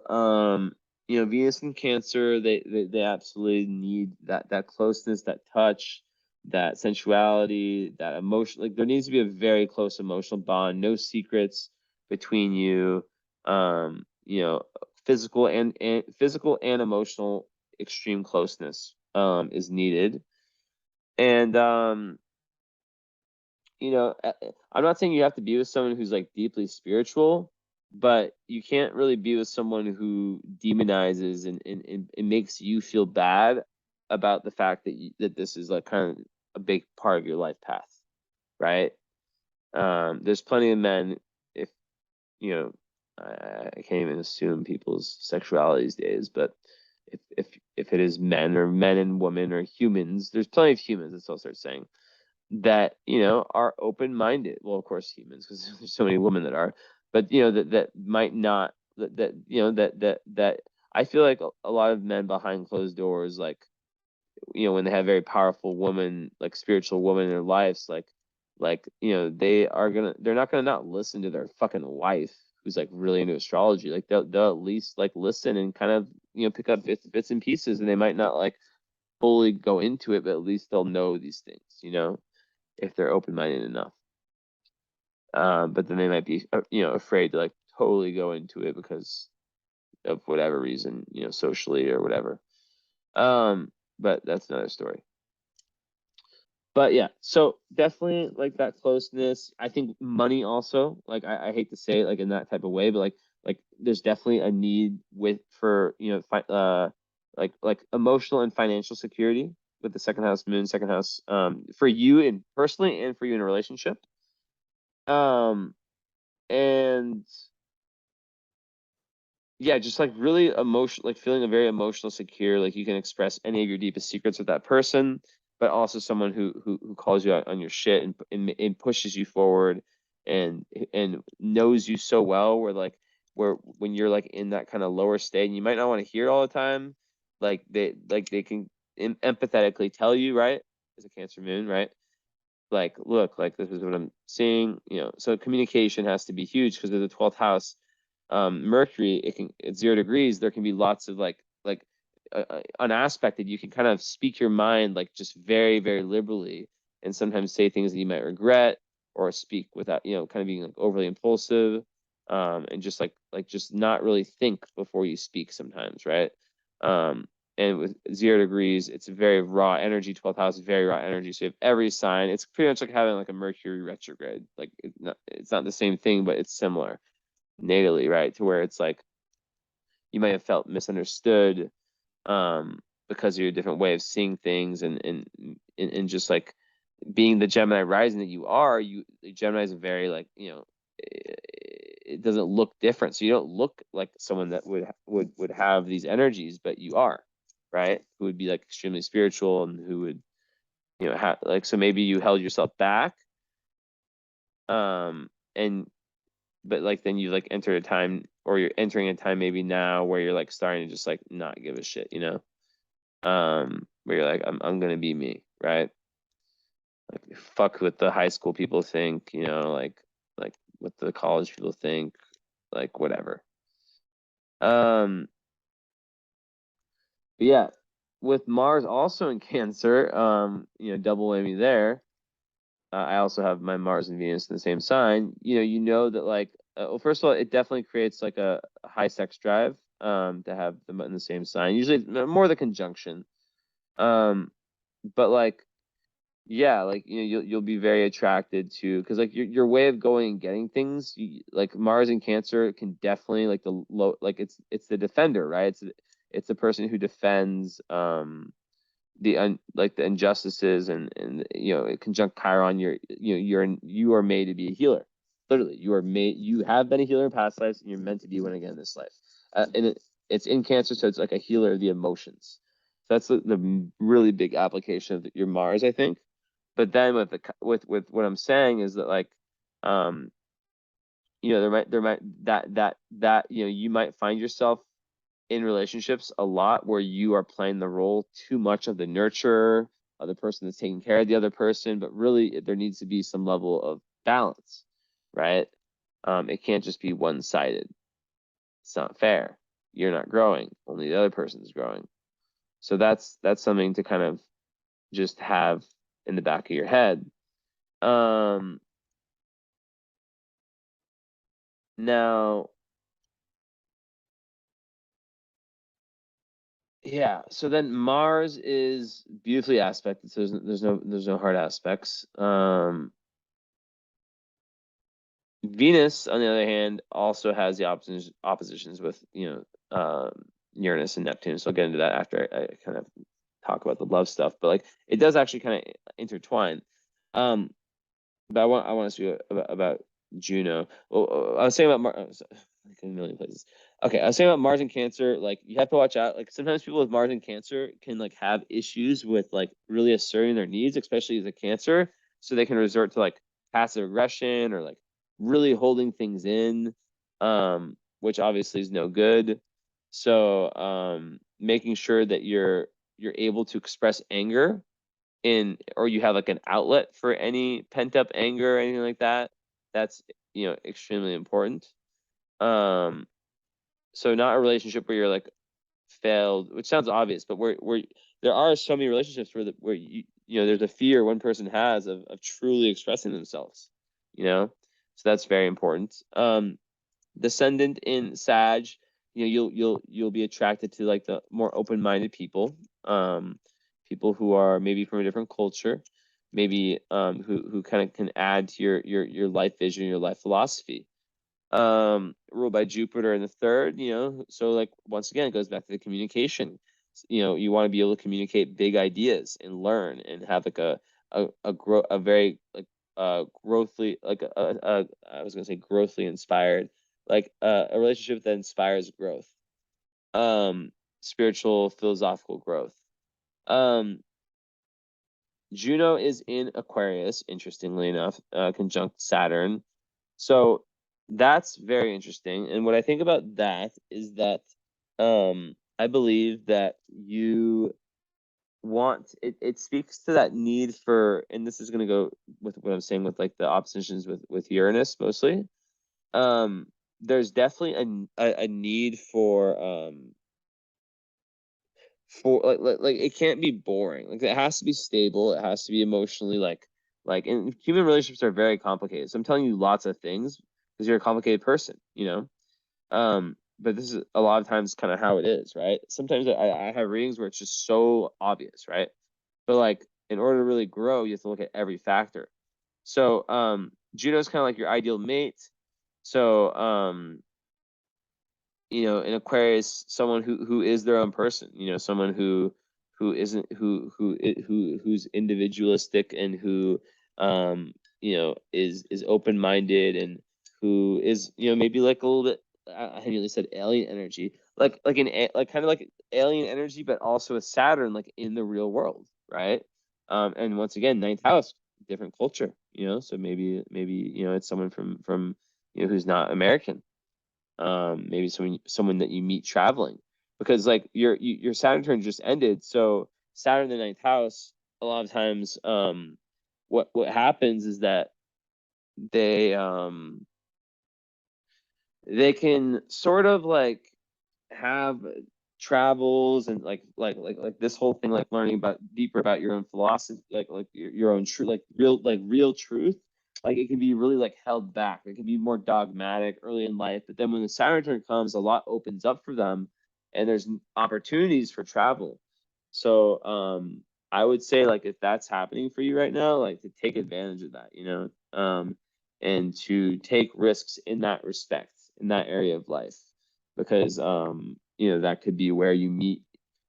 you know, Venus and Cancer, they absolutely need that closeness, that touch, that sensuality, that emotion. Like there needs to be a very close emotional bond, no secrets between you. You know, physical and emotional extreme closeness is needed. And you know, I'm not saying you have to be with someone who's like deeply spiritual, but you can't really be with someone who demonizes and makes you feel bad about the fact that that this is like kind of a big part of your life path, right? There's plenty of men, if you know, I can't even assume people's sexuality these days, but if it is men or men and women or humans, there's plenty of humans, that's all I start saying, that, you know, are open-minded. Well, of course humans, because there's so many women that are, but you know, that might not, that you know, that I feel like a lot of men behind closed doors, like, you know, when they have very powerful woman, like spiritual woman in their lives, like, you know, they're not gonna not listen to their fucking wife who's like really into astrology. Like they'll at least like listen and kind of, you know, pick up bits and pieces, and they might not like fully go into it, but at least they'll know these things, you know, if they're open-minded enough. But then they might be, you know, afraid to like totally go into it because of whatever reason, you know, socially or whatever. But that's another story. But yeah, so definitely like that closeness. I think money also, like I hate to say it like in that type of way, but like there's definitely a need for, you know, like emotional and financial security with the second house moon, second house, for you and personally, and for you in a relationship. Um, and yeah, just like really emotional, like feeling a very emotional, secure, like you can express any of your deepest secrets with that person, but also someone who calls you out on your shit, and pushes you forward, and knows you so well, where when you're like in that kind of lower state and you might not want to hear it all the time, like they can empathetically tell you, right? As a Cancer moon, right? Like, look, like this is what I'm seeing, you know. So communication has to be huge, because of the 12th house, Mercury, it's 0 degrees. There can be lots of like an aspect that you can kind of speak your mind like just very, very liberally, and sometimes say things that you might regret, or speak without, you know, kind of being like overly impulsive, and just like just not really think before you speak sometimes, right? Um, and with 0 degrees, it's a very raw energy. 12th house is very raw energy. So you have every sign. It's pretty much like having like a Mercury retrograde. Like it's not the same thing, but it's similar natally, right? To where it's like you might have felt misunderstood, because of your different way of seeing things, and just like being the Gemini rising that you are. Gemini is a very like, you know, it doesn't look different, so you don't look like someone that would have these energies, but you are, right? Who would be like extremely spiritual, and who would, you know, have like, so maybe you held yourself back, and but like then you like enter a time, or you're entering a time maybe now where you're like starting to just like not give a shit, where you're like, I'm gonna be me, right? Like fuck what the high school people think, like what the college people think, like whatever. Um, but yeah, with Mars also in Cancer, double whammy there. I also have my Mars and Venus in the same sign. You know that like, well, first of all, it definitely creates like a high sex drive to have them in the same sign. Usually more the conjunction. Um, but like, yeah, like you'll be very attracted to, because like your way of going and getting things, like Mars in Cancer can definitely like the low, like it's the defender, right? It's the person who defends like the injustices, and conjunct Chiron, you are made to be a healer. Literally, you have been a healer in past lives, and you're meant to be one again in this life. And it's in Cancer, so it's like a healer of the emotions. So that's the really big application of your Mars, I think. But then with what I'm saying is that like, um, there might that you might find yourself in relationships a lot where you are playing the role too much of the nurturer, of the person that's taking care of the other person, but really there needs to be some level of balance, right? It can't just be one-sided. It's not fair. You're not growing, only the other person's growing. So that's something to kind of just have in the back of your head. Now, yeah, so then Mars is beautifully aspected, so there's no hard aspects. Venus, on the other hand, also has the oppositions with Uranus and Neptune. So I'll get into that after I kind of talk about the love stuff. But like it does actually kind of intertwine. Um, but I want to speak about Juno. Well, I was saying about Mars, like a million places. Okay, I was saying about Mars and Cancer. Like you have to watch out. Like sometimes people with Mars and Cancer can like have issues with like really asserting their needs, especially as a Cancer. So they can resort to like passive aggression or like really holding things in, which obviously is no good. So making sure that you're able to express anger or you have like an outlet for any pent up anger or anything like that, that's extremely important. um so not a relationship where you're like failed, which sounds obvious, but where there are so many relationships where there's a fear one person has of truly expressing themselves, so that's very important. Descendant in Sag, you'll be attracted to like the more open-minded people, people who are maybe from a different culture, maybe who kind of can add to your life vision, your life philosophy. Ruled by Jupiter in the third, so like once again it goes back to the communication. You want to be able to communicate big ideas and learn and have like a very like growthly, like I was gonna say growthly inspired, like a relationship that inspires growth, um spiritual philosophical growth. um Juno is in Aquarius, interestingly enough, conjunct Saturn. So that's very interesting. And what I think about that is that I believe that it speaks to that need for, and this is going to go with what I'm saying with like the oppositions with Uranus mostly. There's definitely a need for like it can't be boring. Like it has to be stable. It has to be emotionally and human relationships are very complicated. So I'm telling you lots of things because you're a complicated person, but this is a lot of times kind of how it is, right? Sometimes I have readings where it's just so obvious, right? But like in order to really grow, you have to look at every factor. So Juno's kind of like your ideal mate. So in Aquarius, someone who is their own person, someone who isn't who's individualistic and who is open-minded and who is maybe like a little bit, I nearly said alien energy, like kind of like alien energy, but also a Saturn like in the real world, right? And once again, ninth house, different culture, so maybe it's someone from who's not American. Maybe someone that you meet traveling, because like your Saturn turn just ended. So Saturn in the ninth house, a lot of times, what happens is that they they can sort of like have travels and like this whole thing, like learning about deeper about your own philosophy, like your own truth, like real truth. Like it can be really like held back. It can be more dogmatic early in life, but then when the Saturn turn comes, a lot opens up for them, and there's opportunities for travel. So I would say, like, if that's happening for you right now, like to take advantage of that, and to take risks in that respect, in that area of life, because that could be where you meet.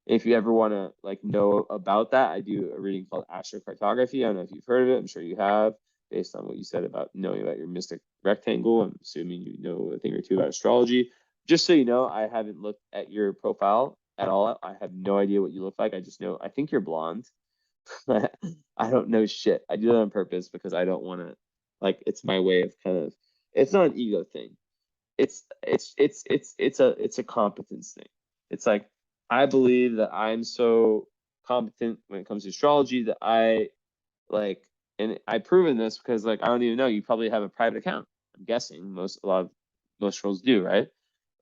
If you ever want to like know about that, I do a reading called astrocartography. I don't know if you've heard of it. I'm sure you have, based on what you said about knowing about your mystic rectangle. I'm assuming you know a thing or two about astrology. Just so you know, I haven't looked at your profile at all. I have no idea what you look like. I just know, I think you're blonde. I don't know shit. I do that on purpose because I don't want to, like, it's my way of kind of, it's not an ego thing. It's a competence thing. It's like, I believe that I'm so competent when it comes to astrology that I like, and I've proven this because, like, I don't even know, you probably have a private account. I'm guessing most girls do, right?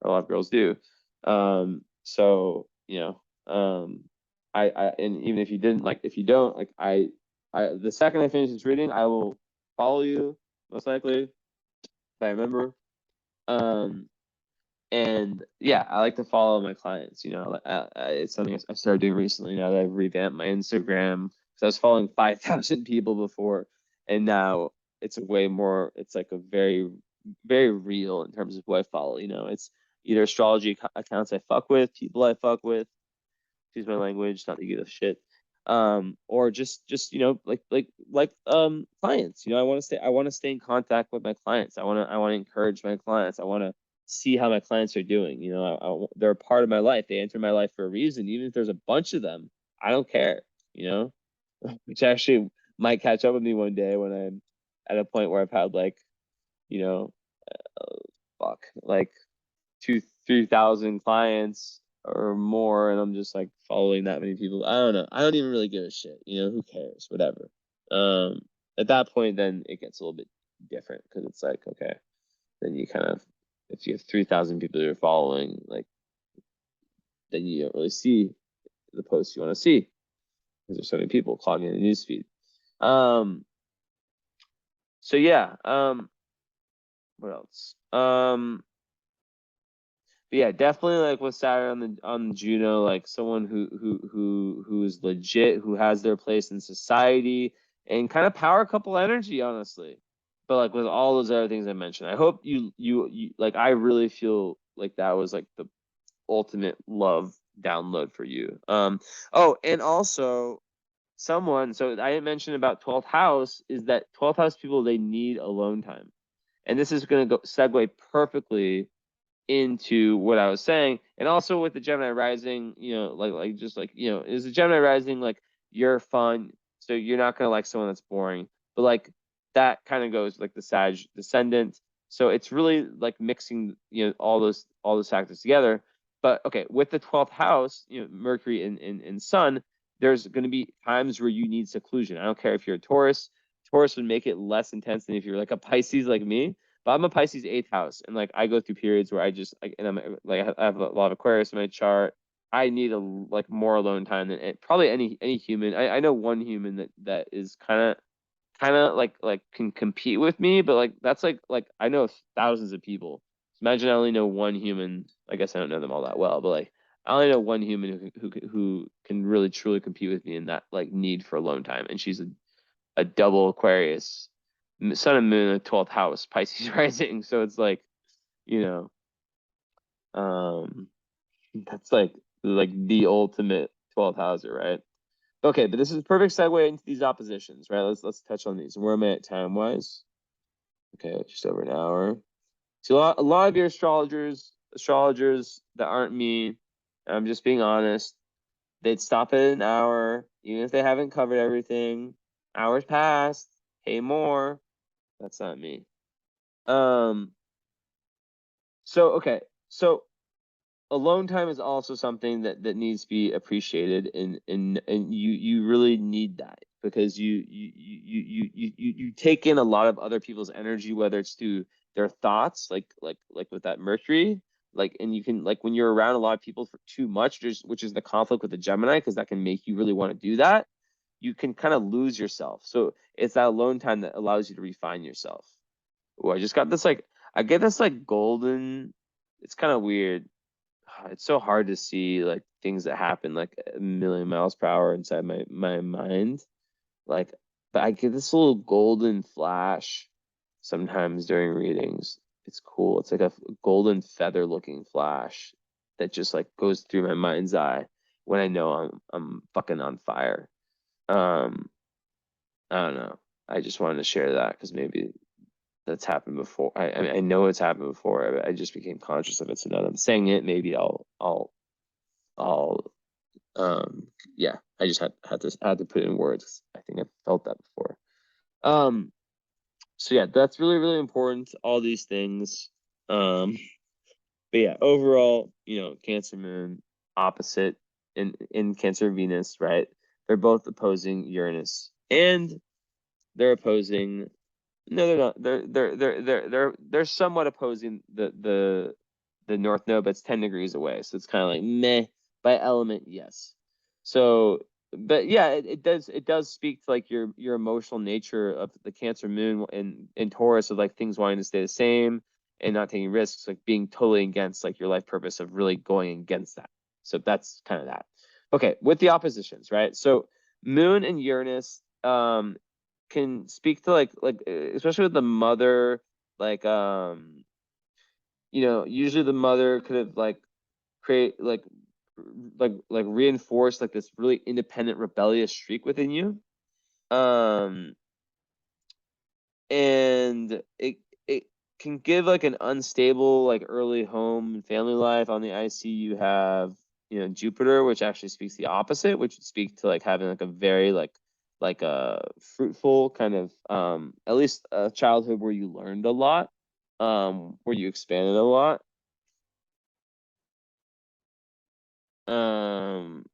Or a lot of girls do. So and even if you didn't, like, if you don't, like, I the second I finish this reading, I will follow you, most likely, if I remember. Um, and yeah, I like to follow my clients. It's something I started doing recently now that I've revamped my Instagram. So I was following 5,000 people before, and now it's a way more. It's like a very, very real in terms of who I follow. It's either astrology accounts I fuck with, people I fuck with, excuse my language, not to give a shit. Or just clients. I want to stay in contact with my clients. I want to encourage my clients. I want to see how my clients are doing. They're a part of my life. They enter my life for a reason. Even if there's a bunch of them, I don't care. Which actually might catch up with me one day when I'm at a point where I've had, like, you know, fuck, like 2,000-3,000 clients or more, and I'm just like following that many people. I don't know. I don't even really give a shit. Who cares? Whatever. At that point, then it gets a little bit different, because it's like, okay, then you kind of, if you have 3,000 people you're following, like, then you don't really see the posts you want to see because there's so many people clogging the newsfeed. So yeah. What else? But yeah, definitely, like, with Saturn on Juno, like someone who is legit, who has their place in society, and kind of power couple energy, honestly. But like with all those other things I mentioned, I hope you like, I really feel like that was like the ultimate love download for you. Oh, and also so I didn't mention about 12th house, is that 12th house people, they need alone time. And this is going to go segue perfectly into what I was saying. And also with the Gemini rising, is the Gemini rising, like, you're fun, so you're not gonna like someone that's boring. But like, that kind of goes like the Sag descendant. So it's really like mixing, all those factors together. But okay, with the 12th house, Mercury and Sun, there's going to be times where you need seclusion. I don't care if you're a Taurus. Taurus would make it less intense than if you're like a Pisces like me. But I'm a Pisces eighth house, and like I go through periods where I just like, and I'm like, I have a lot of Aquarius in my chart. I need like more alone time than probably any human. I know one human that is kind of like can compete with me, but like that's like I know thousands of people. Imagine I only know one human. I guess I don't know them all that well, but like I only know one human who can really truly compete with me in that like need for alone time, and she's a double Aquarius, Sun and Moon in the 12th house, Pisces rising. So it's like, you know, that's like the ultimate 12th houser, right? Okay, but this is a perfect segue into these oppositions, right? Let's touch on these. Where am I at time wise? Okay, just over an hour. So a lot of your astrologers that aren't me, I'm just being honest, they'd stop at an hour, even if they haven't covered everything. Hours passed, pay more. That's not me. So okay, so alone time is also something that needs to be appreciated, and you really need that because you take in a lot of other people's energy, whether it's through their thoughts, like with that Mercury, like, and you can, like, when you're around a lot of people for too much, just which is the conflict with the Gemini, because that can make you really want to do that. You can kind of lose yourself. So it's that alone time that allows you to refine yourself. Oh, I just got this, like, I get this like golden. It's kind of weird. It's so hard to see like things that happen like a million miles per hour inside my mind. Like, but I get this little golden flash sometimes during readings. It's cool. It's like a golden feather looking flash that just like goes through my mind's eye when I know I'm fucking on fire. Um, I don't know. I just wanted to share that because maybe that's happened before. I know it's happened before. I just became conscious of it. So now that I'm saying it, maybe I'll um yeah, I just had to put it in words. I think I've felt that before. Um so yeah, that's really, really important, all these things. Um but yeah, overall, Cancer moon opposite in Cancer Venus, right? They're both opposing Uranus, and they're opposing, no, they're not. They're somewhat opposing the North Node, but it's 10 degrees away. So it's kind of like meh. By element, yes. So, but yeah, it does speak to like your emotional nature of the Cancer moon in Taurus, of like things wanting to stay the same and not taking risks, like being totally against like your life purpose of really going against that. So that's kind of that. Okay, with the oppositions, right? So Moon and Uranus can speak to like especially with the mother, like usually the mother could have like create like reinforce like this really independent rebellious streak within you. um and it can give like an unstable like early home and family life. On the IC you have Jupiter, which actually speaks the opposite, which would speak to like having like a very like a fruitful kind of at least a childhood where you learned a lot, where you expanded a lot. um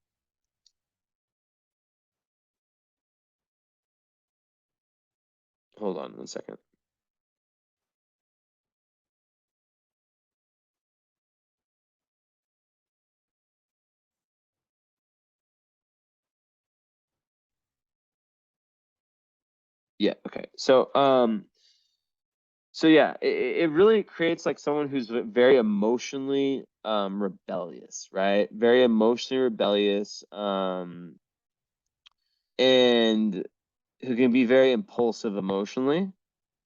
Hold on one second. Yeah, okay. So yeah, it really creates like someone who's very emotionally rebellious, right? Very emotionally rebellious, and who can be very impulsive emotionally,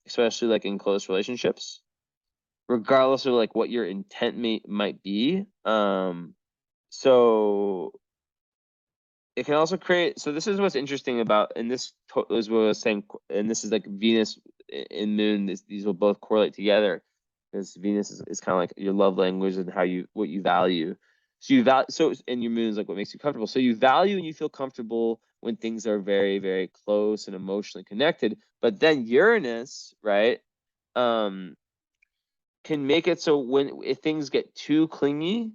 especially like in close relationships, regardless of like what your intent might be. So it can also create, so this is what's interesting about, and this is what I was saying, and this is like Venus and Moon, these will both correlate together, because Venus is kind of like your love language and what you value. So you value, and your Moon is like what makes you comfortable. So you value and you feel comfortable when things are very, very close and emotionally connected. But then Uranus, right, um, can make it so if things get too clingy,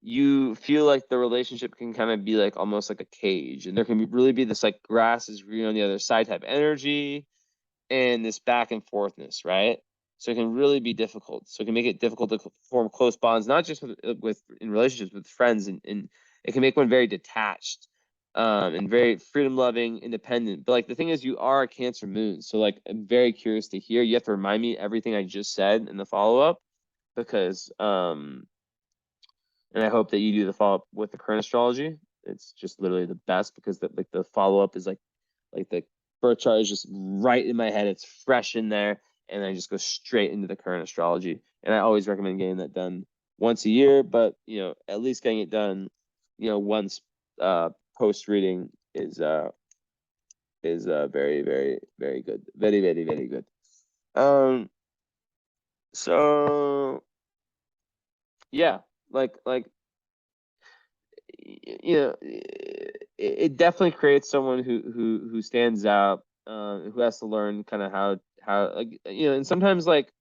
you feel like the relationship can kind of be like almost like a cage, and there can really be this like grass is green on the other side type energy, and this back and forthness, right? So it can really be difficult. So it can make it difficult to form close bonds, not just with in relationships with friends, and it can make one very detached, and very freedom loving, independent. But like the thing is, you are a Cancer moon, so like I'm very curious to hear. You have to remind me everything I just said in the follow up, because and I hope that you do the follow up with the current astrology. It's just literally the best, because the follow up is like the birth chart is just right in my head. It's fresh in there, and I just go straight into the current astrology. And I always recommend getting that done once a year, but at least getting it done, once post reading is very, very, very good. Very, very, very good. Um so yeah, like it definitely creates someone who stands out, who has to learn kind of how like and sometimes like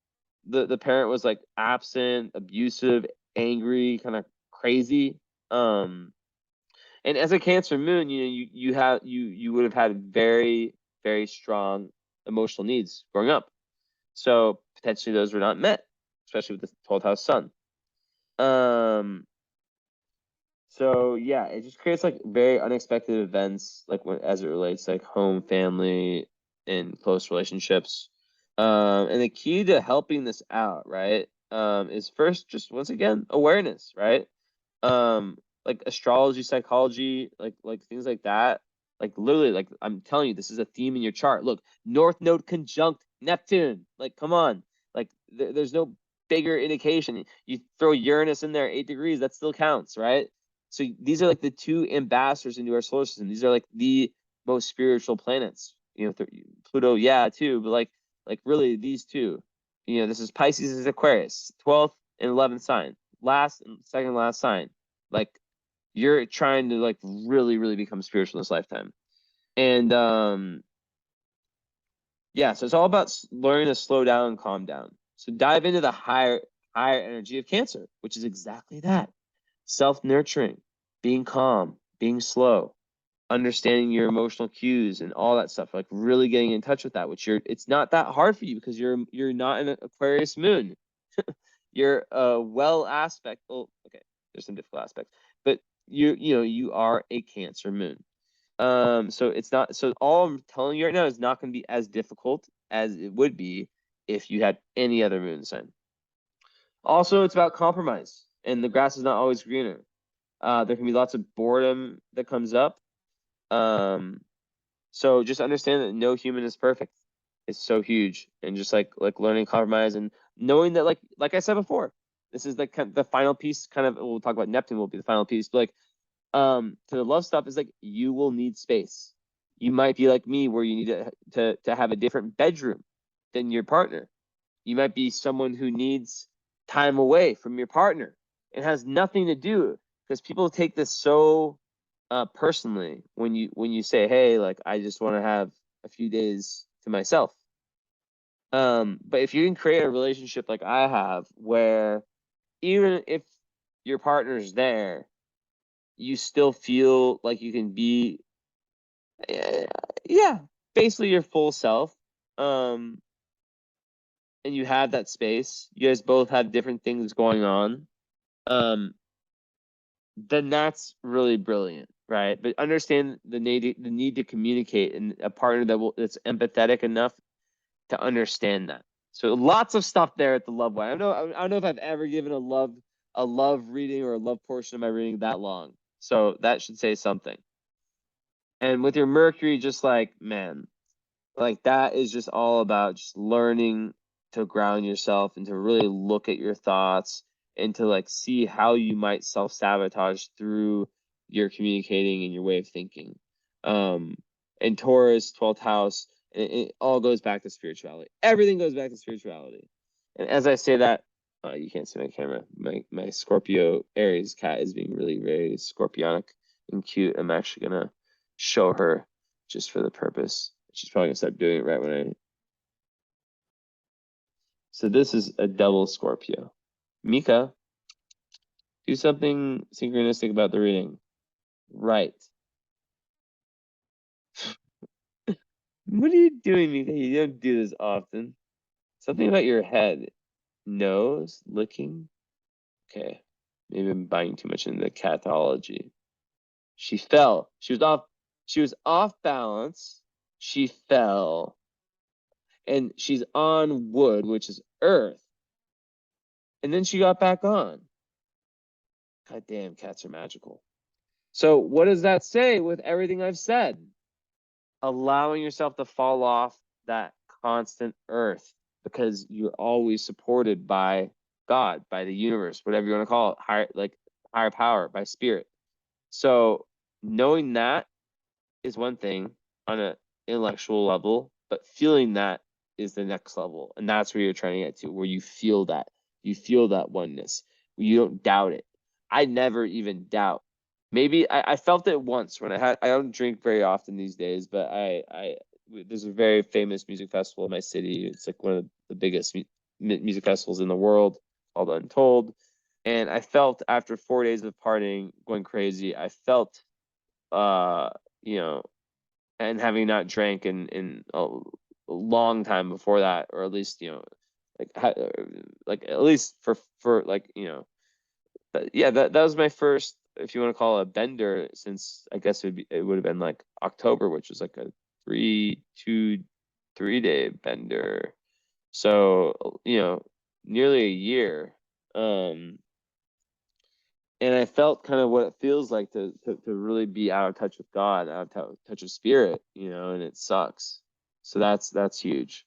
the parent was like absent, abusive, angry, kind of crazy. And as a Cancer moon, you would have had very, very strong emotional needs growing up. So potentially those were not met, especially with the 12th house sun. So yeah, it just creates like very unexpected events, like as it relates to like home, family, and close relationships. And the key to helping this out, right, is first just once again awareness, right? Like astrology, psychology, like things like that. Like literally, like I'm telling you, this is a theme in your chart. Look, North Node conjunct Neptune. Like, come on. Like, there's no bigger indication. You throw Uranus in there, 8 degrees, that still counts, right? So these are like the two ambassadors into our solar system. These are like the most spiritual planets. Pluto, yeah, too, but like really these two. This is Pisces is Aquarius, 12th and 11th sign, last and second last sign. Like you're trying to like really, really become spiritual in this lifetime. And yeah, so it's all about learning to slow down and calm down. So dive into the higher energy of Cancer, which is exactly that. Self-nurturing, being calm, being slow, understanding your emotional cues and all that stuff, like really getting in touch with that, which it's not that hard for you because you're not an Aquarius moon. You're a well aspect. Well, okay, there's some difficult aspects, but you are a Cancer moon. So it's not, so all I'm telling you right now is not going to be as difficult as it would be if you had any other moon sign. Also, it's about compromise, and the grass is not always greener. There can be lots of boredom that comes up. So just understand that no human is perfect. It's so huge, and just like learning compromise and knowing that like I said before, this is the final piece. Kind of, we'll talk about Neptune will be the final piece, but like to the love stuff is like you will need space. You might be like me where you need to have a different bedroom than your partner. You might be someone who needs time away from your partner. It has nothing to do, because people take this so personally when you say, hey, like I just want to have a few days to myself. But if you can create a relationship like I have, where even if your partner's there, you still feel like you can be, yeah, basically your full self. And you have that space. You guys both have different things going on. Then that's really brilliant, right? But understand the need to communicate, and a partner that's empathetic enough to understand that. So lots of stuff there at the love one. I don't know if I've ever given a love reading or a love portion of my reading that long. So that should say something. And with your Mercury, just like, man, like that is just all about just learning to ground yourself and to really look at your thoughts and to like see how you might self-sabotage through your communicating and your way of thinking. And Taurus, 12th house, it all goes back to spirituality. Everything goes back to spirituality. And as I say that, you can't see my camera. My Scorpio Aries cat is being really very scorpionic and cute. I'm actually gonna show her just for the purpose. She's probably gonna start doing it right when I. So this is a double Scorpio. Mika, do something synchronistic about the reading. Right. What are you doing, Mika? You don't do this often. Something about your head. Nose, licking. Okay. Maybe I'm buying too much into the catology. She fell. She was off balance. She fell. And she's on wood, which is earth. And then she got back on. God damn, cats are magical. So what does that say with everything I've said? Allowing yourself to fall off that constant earth, because you're always supported by God, by the universe, whatever you want to call it, higher power, by spirit. So knowing that is one thing on an intellectual level, but feeling that is the next level. And that's where you're trying to get to, where you feel that oneness, where you don't doubt it. I never even doubt. Maybe I felt it once when I don't drink very often these days, but there's a very famous music festival in my city. It's like one of the biggest music festivals in the world called Untold. And I felt after 4 days of partying, going crazy, I felt, you know, and having not drank in a long time before that, or at least, like at least for like, yeah, that was my first, if you want to call it a bender, since I guess it would have been like October, which was like a 3 day bender. So, nearly a year. And I felt kind of what it feels like to really be out of touch with God, out of touch with spirit, and it sucks. So that's huge.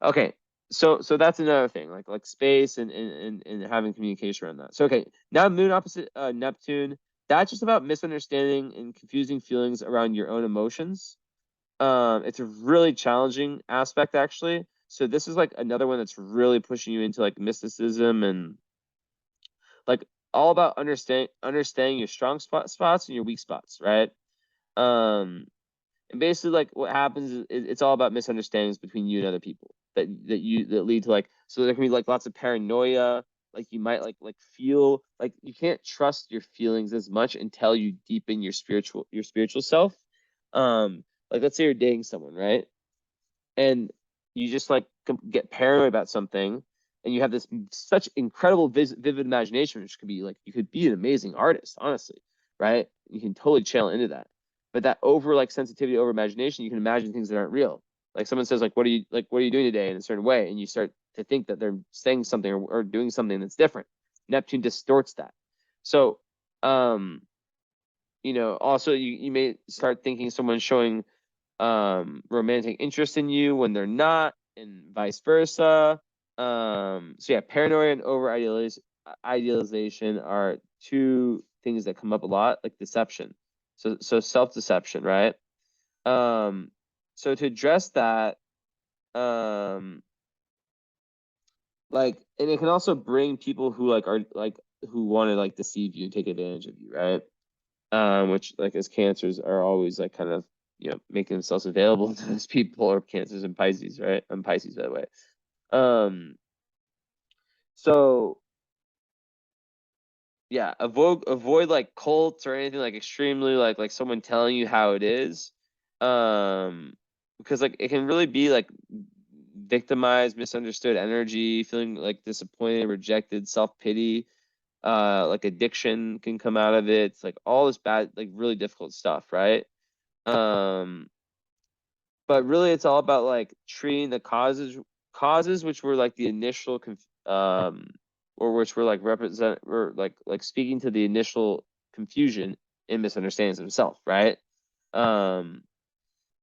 Okay. So that's another thing, like space and having communication around that. So okay, now moon opposite Neptune. That's just about misunderstanding and confusing feelings around your own emotions. It's a really challenging aspect, actually. So this is like another one that's really pushing you into like mysticism and like all about understanding your strong spots and your weak spots, right? Um, and basically, like what happens is it's all about misunderstandings between you and other people that lead to like, so there can be like lots of paranoia. Like you might like feel like you can't trust your feelings as much until you deepen your spiritual self. Like let's say you're dating someone, right? And you just like get paranoid about something, and you have this such incredible vivid imagination, which could be like, you could be an amazing artist, honestly, right? You can totally channel into that. But that over like sensitivity, over imagination, you can imagine things that aren't real. Like someone says like, what are you doing today, in a certain way, and you start to think that they're saying something or doing something that's different. Neptune distorts that. So also you may start thinking someone's showing romantic interest in you when they're not, and vice versa. So yeah, paranoia and over idealization are two things that come up a lot, like deception. So self-deception, right? So to address that, like, and it can also bring people who like are like who want to like deceive you and take advantage of you, right? Which like as cancers are always like kind of making themselves available to those people, or cancers and Pisces, right? I'm Pisces, by the way. Um, so yeah, avoid like cults or anything like extremely like someone telling you how it is, because like it can really be like victimized, misunderstood energy, feeling like disappointed, rejected, self-pity, like addiction can come out of it. It's like all this bad, like really difficult stuff, right? Um, but really it's all about like treating the causes which were like the initial or which were like represent or like speaking to the initial confusion and misunderstandings himself, right? um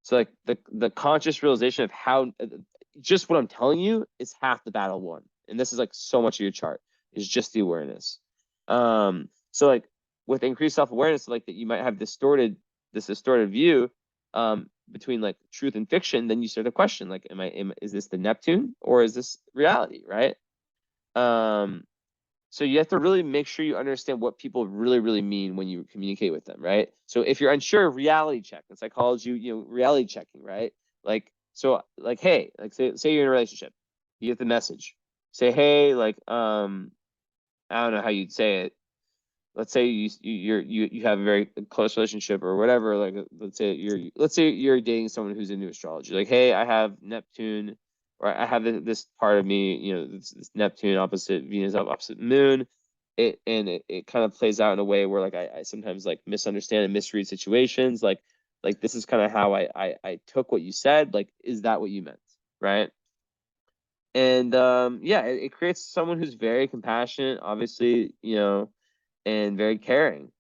so like the conscious realization of how just what I'm telling you is half the battle won, and this is like so much of your chart is just the awareness. So like with increased self-awareness, like that you might have this distorted view between like truth and fiction, then you start to question like, is this the Neptune or is this reality, right? um so you have to really make sure you understand what people really, really mean when you communicate with them, right? So if you're unsure, reality check. In psychology, reality checking, right? Like, so like, hey, like say you're in a relationship, you get the message. Say, hey, like, I don't know how you'd say it. Let's say you have a very close relationship or whatever. Like, let's say you're dating someone who's into astrology. Like, hey, I have Neptune, or I have this part of me, this Neptune opposite Venus opposite Moon. It kind of plays out in a way where like I sometimes like misunderstand and misread situations. Like this is kind of how I took what you said. Like, is that what you meant, right? And yeah, it creates someone who's very compassionate, obviously, and very caring.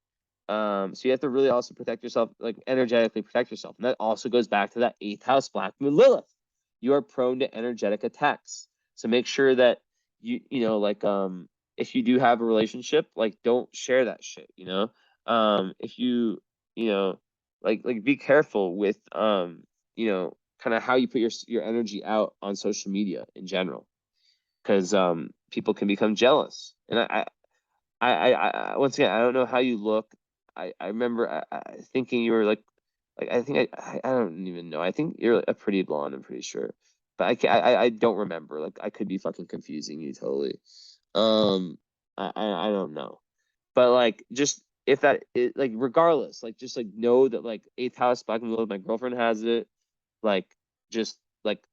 So you have to really also protect yourself, like energetically protect yourself. And that also goes back to that 8th house Black Moon Lilith. You are prone to energetic attacks. So make sure that like if you do have a relationship, like don't share that shit, if you know, like be careful with kind of how you put your energy out on social media in general, because people can become jealous. And I once again, I don't know how you look. I remember thinking you were like I think I don't even know. I think you're a pretty blonde, I'm pretty sure. but I don't remember. Like I could be fucking confusing you totally. I don't know, but like just if that it, like regardless, like just like know that like eighth house black and gold, my girlfriend has it. Like just like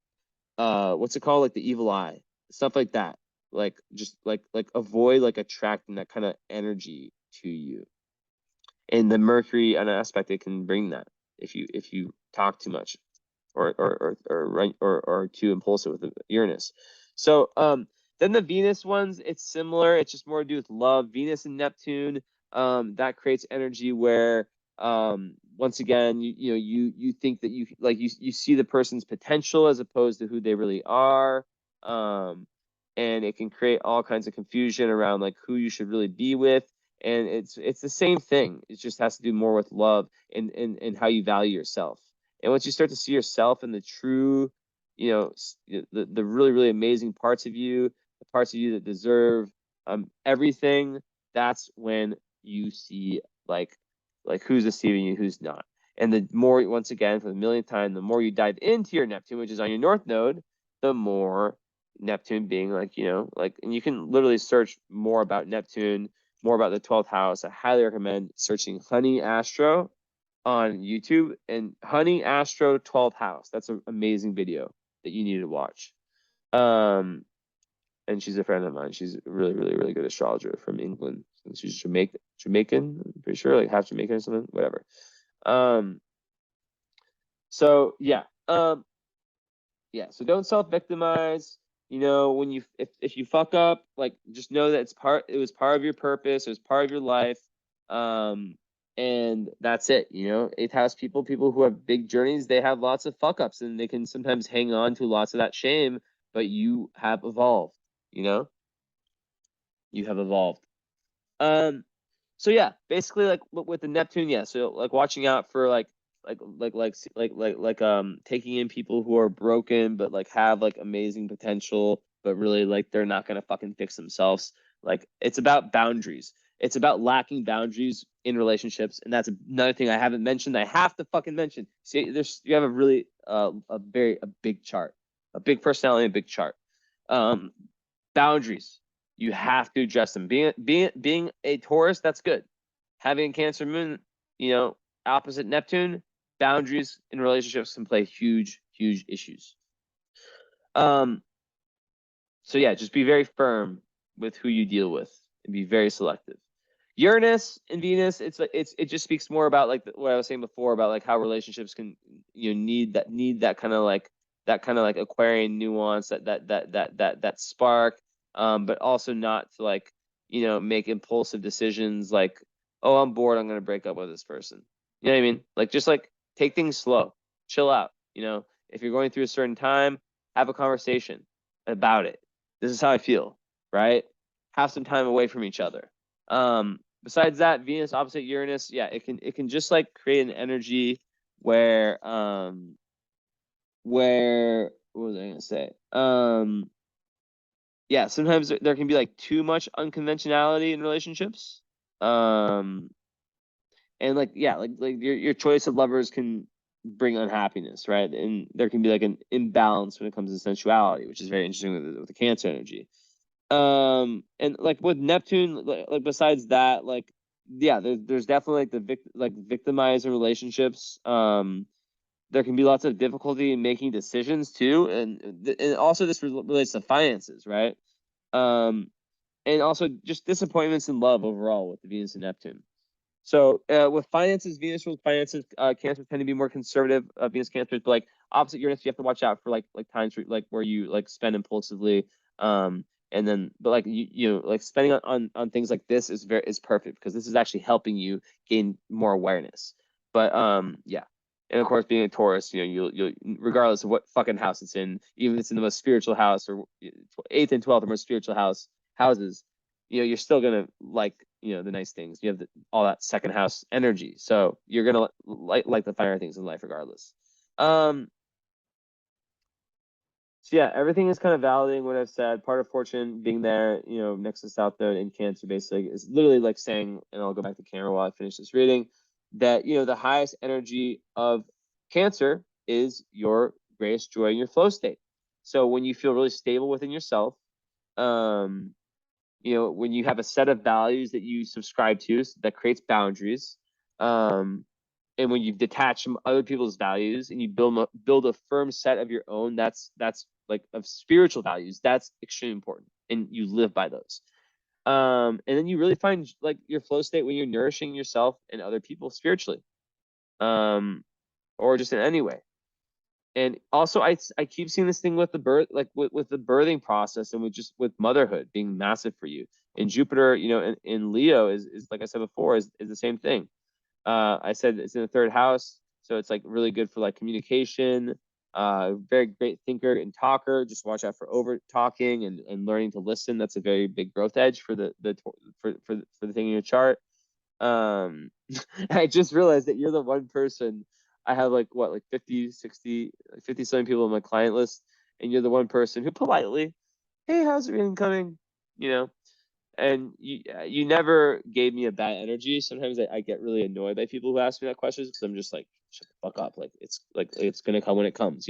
what's it called, like the evil eye, stuff like that. Like just like avoid like attracting that kind of energy to you. And the Mercury an aspect, it can bring that if you talk too much or too impulsive with Uranus. So then the Venus ones, it's similar. It's just more to do with love. Venus and Neptune, that creates energy where once again you think that you see the person's potential as opposed to who they really are. And it can create all kinds of confusion around like who you should really be with. And it's the same thing. It just has to do more with love and how you value yourself. And once you start to see yourself and the true, the really, really amazing parts of you, the parts of you that deserve everything, that's when you see like who's deceiving you, who's not. And the more, once again, for the millionth time, the more you dive into your Neptune, which is on your North Node, the more Neptune being like, and you can literally search more about Neptune, more about the 12th house. I highly recommend searching Honey Astro on YouTube and Honey Astro 12th house. That's an amazing video that you need to watch. And she's a friend of mine. She's a really, really, really good astrologer from England. She's Jamaican, I'm pretty sure, like half Jamaican or something, whatever. So yeah. Yeah, so don't self-victimize. When if you fuck up, like just know that it was part of your purpose, it was part of your life. And that's it. Eighth house people who have big journeys, they have lots of fuck ups and they can sometimes hang on to lots of that shame, but you have evolved, you have evolved. So yeah, basically like with the Neptune, yeah. So like watching out for taking in people who are broken but like have like amazing potential, but really like they're not gonna fucking fix themselves. Like it's about boundaries. It's about lacking boundaries in relationships, and that's another thing I haven't mentioned. I have to fucking mention. See, you have a really a big chart, a big personality, a big chart. Boundaries. You have to address them. Being a Taurus, that's good. Having a Cancer moon, opposite Neptune, boundaries in relationships can play huge, huge issues. So yeah, just be very firm with who you deal with and be very selective. Uranus and Venus, it just speaks more about like what I was saying before about like how relationships can need that kind of like Aquarian nuance, that spark, but also not to like make impulsive decisions like, oh, I'm bored, I'm gonna break up with this person. You know what I mean? Like just like take things slow, chill out. If you're going through a certain time, have a conversation about it. This is how I feel, right? Have some time away from each other. Besides that, Venus opposite Uranus, yeah, it can just like create an energy where what was I gonna say? Yeah, sometimes there can be like too much unconventionality in relationships. And like yeah, like your choice of lovers can bring unhappiness, right? And there can be like an imbalance when it comes to sensuality, which is very interesting with the Cancer energy. And like with Neptune, like besides that, like yeah, there's definitely like victimizing relationships. There can be lots of difficulty in making decisions too, and also this relates to finances, right? And also just disappointments in love overall with the Venus and Neptune. So with finances, Venus rules finances. Cancers tend to be more conservative. Venus cancers, but like opposite Uranus, you have to watch out for like times where you like spend impulsively. And then but like like spending on things like this is perfect because this is actually helping you gain more awareness. But yeah. And of course, being a Taurus, you'll regardless of what fucking house it's in, even if it's in the most spiritual house or eighth and 12th, the most spiritual houses, you're still gonna like the nice things. You have all that second house energy, so you're gonna like the finer things in life regardless. So yeah, everything is kind of validating what I've said. Part of fortune being there, next to South Node in Cancer, basically, is literally like saying, and I'll go back to camera while I finish this reading, that the highest energy of Cancer is your greatest joy in your flow state. So when you feel really stable within yourself, um, when you have a set of values that you subscribe to, so that creates boundaries, and when you detach from other people's values and you build a firm set of your own, that's like of spiritual values, that's extremely important, and you live by those. And then you really find like your flow state when you're nourishing yourself and other people spiritually, um, or just in any way. And also, I keep seeing this thing with the birth, like with the birthing process, and with motherhood being massive for you. And Jupiter, in Leo is like I said before, is the same thing. I said it's in the third house, so it's like really good for like communication. Very great thinker and talker. Just watch out for over talking and learning to listen. That's a very big growth edge for for the thing in your chart. Um, I just realized that you're the one person I have like what, like 50, 60, like 50 something people on my client list, and you're the one person who politely, hey, how's it been coming? You know, and you never gave me a bad energy. Sometimes I get really annoyed by people who ask me that questions because I'm just like, shut the fuck up. Like it's gonna come when it comes,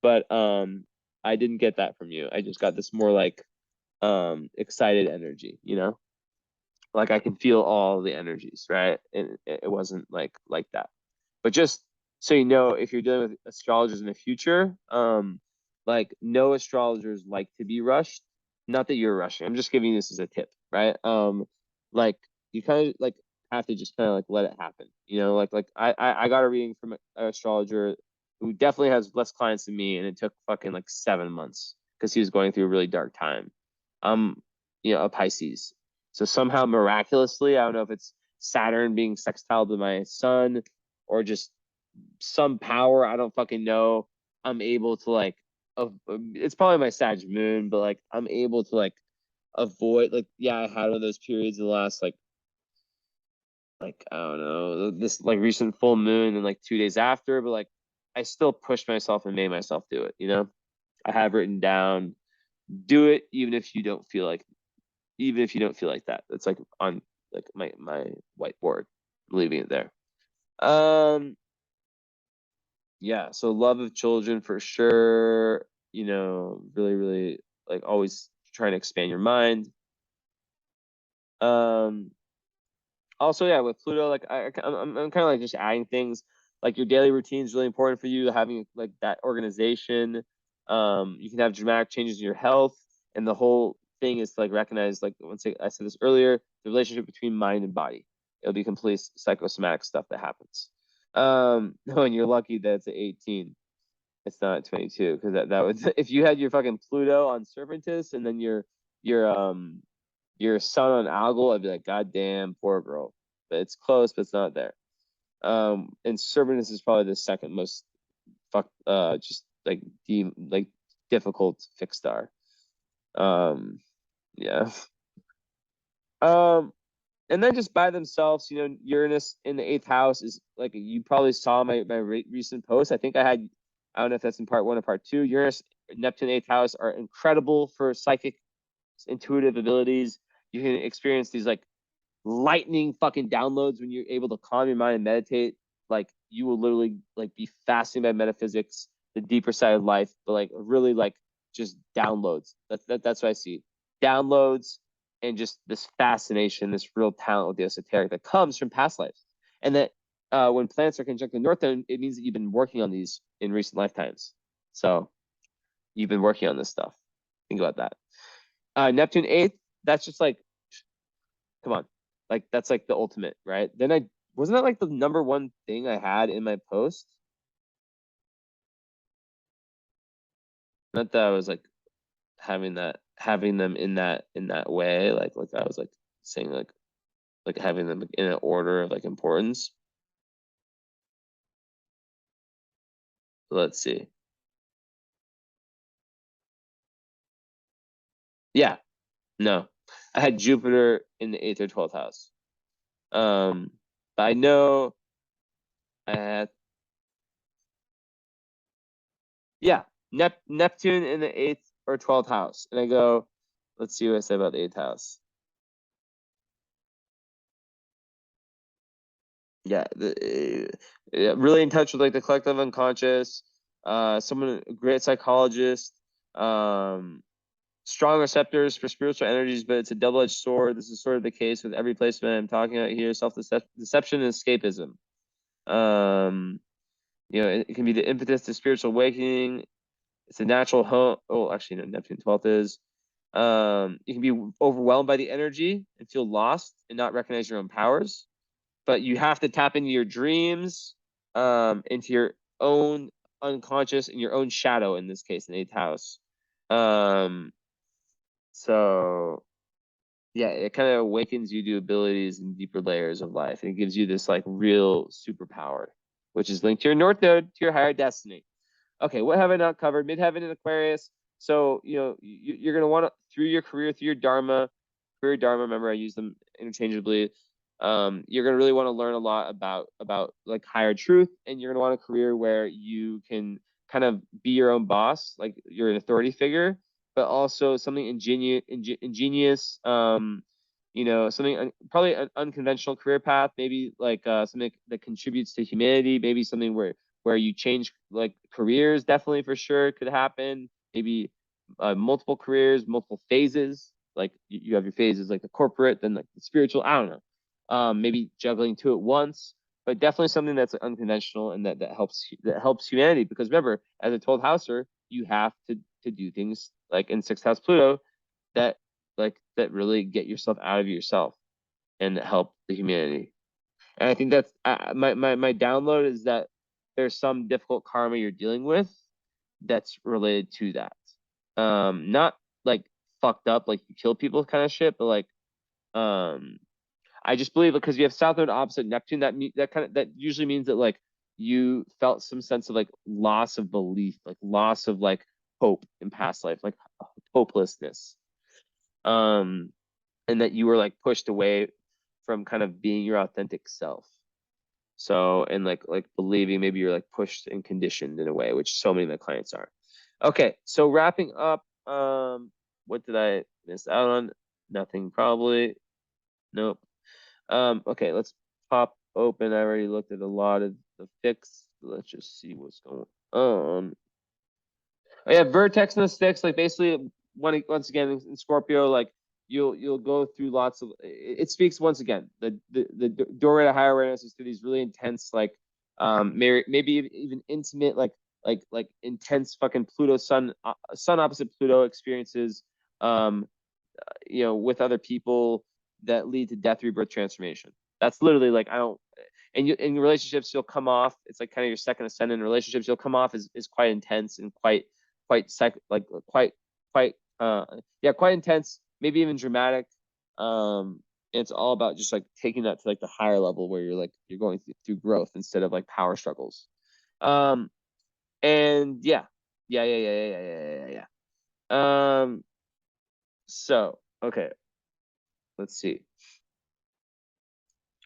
But I didn't get that from you. I just got this more like excited energy, Like I can feel all the energies, right? And it wasn't like that. But just so you know, if you're dealing with astrologers in the future, like no astrologers like to be rushed. Not that you're rushing. I'm just giving you this as a tip, right? Like you kind of like have to just kind of like let it happen, Like I got a reading from an astrologer who definitely has less clients than me, and it took fucking like 7 months because he was going through a really dark time. Um, a Pisces. So somehow miraculously, I don't know if it's Saturn being sextile to my sun or just some power, I don't fucking know. I'm able to like, it's probably my Sag moon, but like I'm able to like avoid like, yeah, I had one of those periods in the last like I don't know, this like recent full moon and like 2 days after, but like I still pushed myself and made myself do it. I have written down, do it even if you don't feel like that. It's like on like my whiteboard. I'm leaving it there. Yeah, so love of children for sure. Really, really like always trying to expand your mind. Um, Also, yeah, with Pluto, like I'm kind of like just adding things. Like your daily routine is really important for you. Having like that organization. You can have dramatic changes in your health, and the whole thing is to like recognize, like once I said this earlier, the relationship between mind and body. It'll be complete psychosomatic stuff that happens. No, and you're lucky that it's at 18. It's not 22 because that would if you had your fucking Pluto on Serpentis and then your sun on algol, I'd be like, God damn, poor girl. But it's close, but it's not there. And Serpentis is probably the second most just like difficult fixed star. Yeah. Um, and then just by themselves, Uranus in the eighth house is like you probably saw my recent post. I don't know if that's in part one or part two. Uranus, Neptune, eighth house are incredible for psychic, intuitive abilities. You can experience these like lightning fucking downloads when you're able to calm your mind and meditate. Like you will literally like be fascinated by metaphysics, the deeper side of life, but like really like just downloads. That's what I see. Downloads and just this fascination, this real talent with the esoteric that comes from past lives. And that when planets are conjunct the north node, it means that you've been working on these in recent lifetimes. So you've been working on this stuff. Think about that. Neptune eighth, that's just like, come on, like that's like the ultimate, right? Then I wasn't that like the number one thing I had in my post. Not that I was like having them in that way, like I was like saying like having them in an order of like importance. Let's see. Yeah, no, I had Jupiter in the eighth or 12th house. Um, but I know I had, yeah, Neptune in the eighth or 12th house, and I go, let's see what I said about the eighth house. Yeah, really in touch with like the collective unconscious. Someone, a great psychologist. Strong receptors for spiritual energies, but it's a double-edged sword. This is sort of the case with every placement I'm talking about here. Self-deception and escapism. It can be the impetus to spiritual awakening. It's a natural home. Oh, actually, no, Neptune 12th is. You can be overwhelmed by the energy and feel lost and not recognize your own powers. But you have to tap into your dreams, into your own unconscious and your own shadow, in this case, in 8th house. So yeah, it kind of awakens you to abilities and deeper layers of life. And it gives you this like real superpower, which is linked to your North Node, to your higher destiny. Okay, what have I not covered? Midheaven in Aquarius. So, you're going to want to, through your career, through your Dharma, remember I use them interchangeably. You're going to really want to learn a lot about like higher truth, and you're going to want a career where you can kind of be your own boss, like you're an authority figure, but also something ingenious, something probably an unconventional career path, maybe like something that contributes to humanity, maybe something where you change like careers, definitely for sure could happen. Maybe multiple careers, multiple phases. Like you have your phases, like the corporate, then like the spiritual. I don't know. Maybe juggling two at once, but definitely something that's unconventional and that helps humanity. Because remember, as a 12th houser, you have to do things like in 6th house Pluto that really get yourself out of yourself and help the humanity. And I think that's my download is that there's some difficult karma you're dealing with that's related to that. Not like fucked up, like you kill people kind of shit, but like, I just believe because you have South Node opposite Neptune, that usually means that like you felt some sense of like loss of belief, like loss of like hope in past life, like hopelessness. And that you were like pushed away from kind of being your authentic self. So, and like believing maybe you're like pushed and conditioned in a way, which so many of my clients are. Okay, so wrapping up, what did I miss out on? Nothing probably. Nope. Okay, let's pop open. I already looked at a lot of the fix. Let's just see what's going on. Oh yeah, vertex and the sticks, like basically once again in Scorpio, like you'll go through lots of it speaks once again. The doorway to higher awareness is through these really intense, like maybe even intimate, like intense fucking Pluto sun opposite Pluto experiences, with other people that lead to death, rebirth, transformation. That's literally like I don't and you in relationships you'll come off, it's like kind of your second ascendant in relationships, you'll come off as quite intense and quite quite intense, maybe even dramatic. It's all about just like taking that to like the higher level where you're going through growth instead of like power struggles. And yeah. So okay, let's see.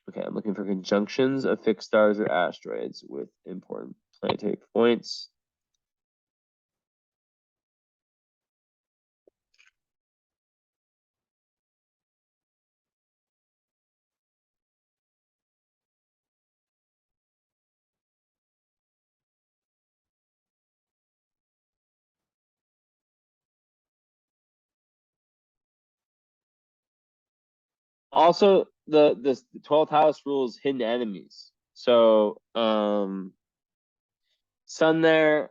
Okay, I'm looking for conjunctions of fixed stars or asteroids with important planetary points. Also, the 12th house rules hidden enemies. So, sun there,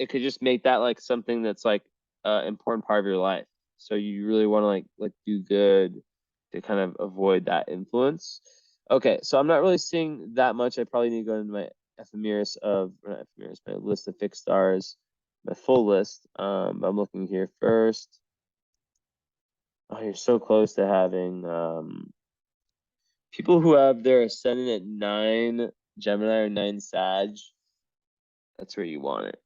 it could just make that like something that's like important part of your life. So you really want to like do good to kind of avoid that influence. Okay, so I'm not really seeing that much. I probably need to go into my ephemeris of not ephemeris, my list of fixed stars, my full list. I'm looking here first. Oh, you're so close to having people who have their ascendant at 9 Gemini or 9 Sag. That's where you want it.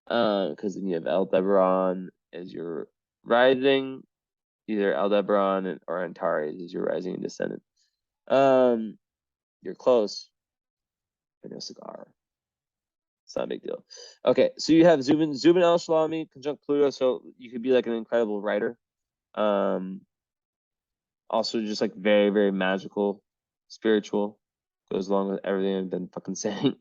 Because then you have Aldebaran as your rising, either Aldebaran or Antares as your rising and descendant. You're close. I know cigar. It's not a big deal. Okay, so you have Zubin El Shalami, conjunct Pluto, so you could be like an incredible writer. Also just like very, very magical, spiritual. Goes along with everything I've been fucking saying.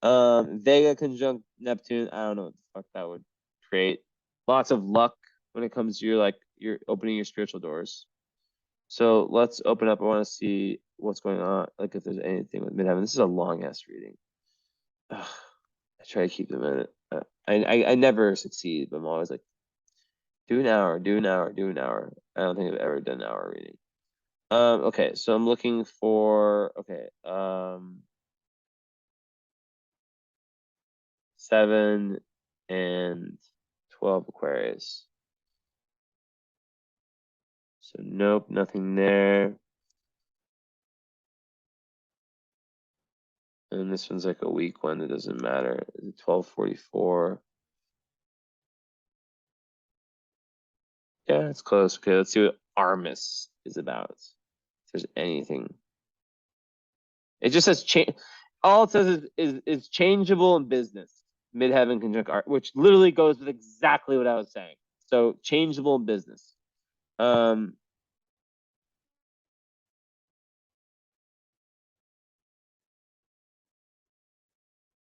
Vega conjunct Neptune. I don't know what the fuck that would create lots of luck when it comes to you're opening your spiritual doors. So let's open up. I want to see what's going on, like if there's anything with midheaven. This is a long ass reading. Ugh, I try to keep them in it. I never succeed, but I'm always like, do an hour, do an hour, do an hour. I don't think I've ever done an hour reading. Okay, so I'm looking for 7 and 12 Aquarius. So nope, nothing there. And this one's like a weak one. It doesn't matter. 1244. Yeah, it's close. Okay, let's see what Armis is about. If there's anything. It just says change. All it says is changeable in business. Midheaven conjunct art, which literally goes with exactly what I was saying. So changeable in business.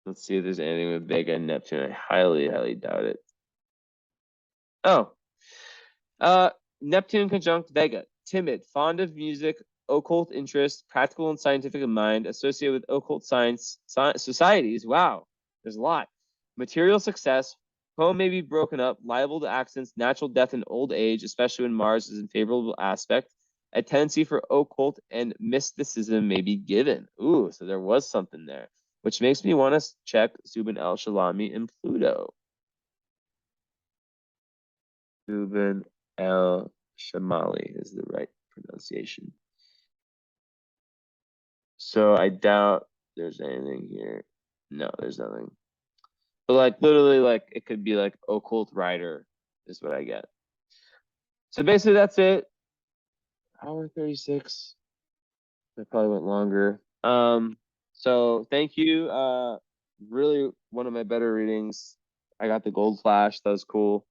Let's see if there's anything with Vega and Neptune. I highly, highly doubt it. Oh. Neptune conjunct Vega. Timid, fond of music, occult interest, practical and scientific in mind, associated with occult science societies. Wow, there's a lot. Material success. Home may be broken up, liable to accidents, natural death, and old age, especially when Mars is in favorable aspect. A tendency for occult and mysticism may be given. Ooh, so there was something there, which makes me want to check Zubin el-Shalami and Pluto. Zubin el-Shamali is the right pronunciation. So I doubt there's anything here. No, there's nothing. But like literally, like it could be like occult writer is what I get. So basically that's it. Hour 36. I probably went longer. So thank you. Really one of my better readings. I got the gold flash. That was cool.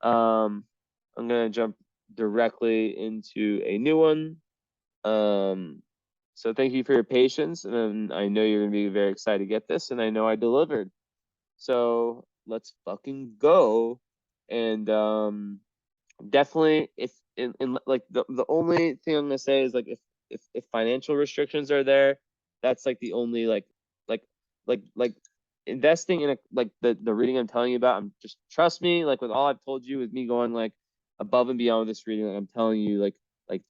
I'm gonna jump directly into a new one. So thank you for your patience, and I know you're gonna be very excited to get this, and I know I delivered. So let's fucking go. And definitely if in like the only thing I'm gonna say is like if financial restrictions are there, that's like the only like investing in a like the reading I'm telling you about. I'm just trust me, like with all I've told you, with me going like above and beyond this reading, like I'm telling you, like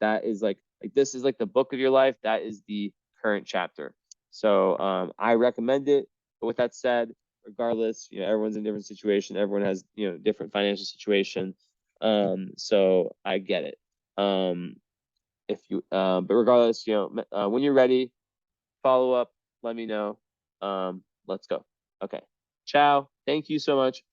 that is like this is like the book of your life. That is the current chapter. So I recommend it. But with that said, regardless, everyone's in a different situation. Everyone has different financial situation. So I get it. If you but regardless, when you're ready, follow up, let me know. Let's go. Okay. Ciao. Thank you so much.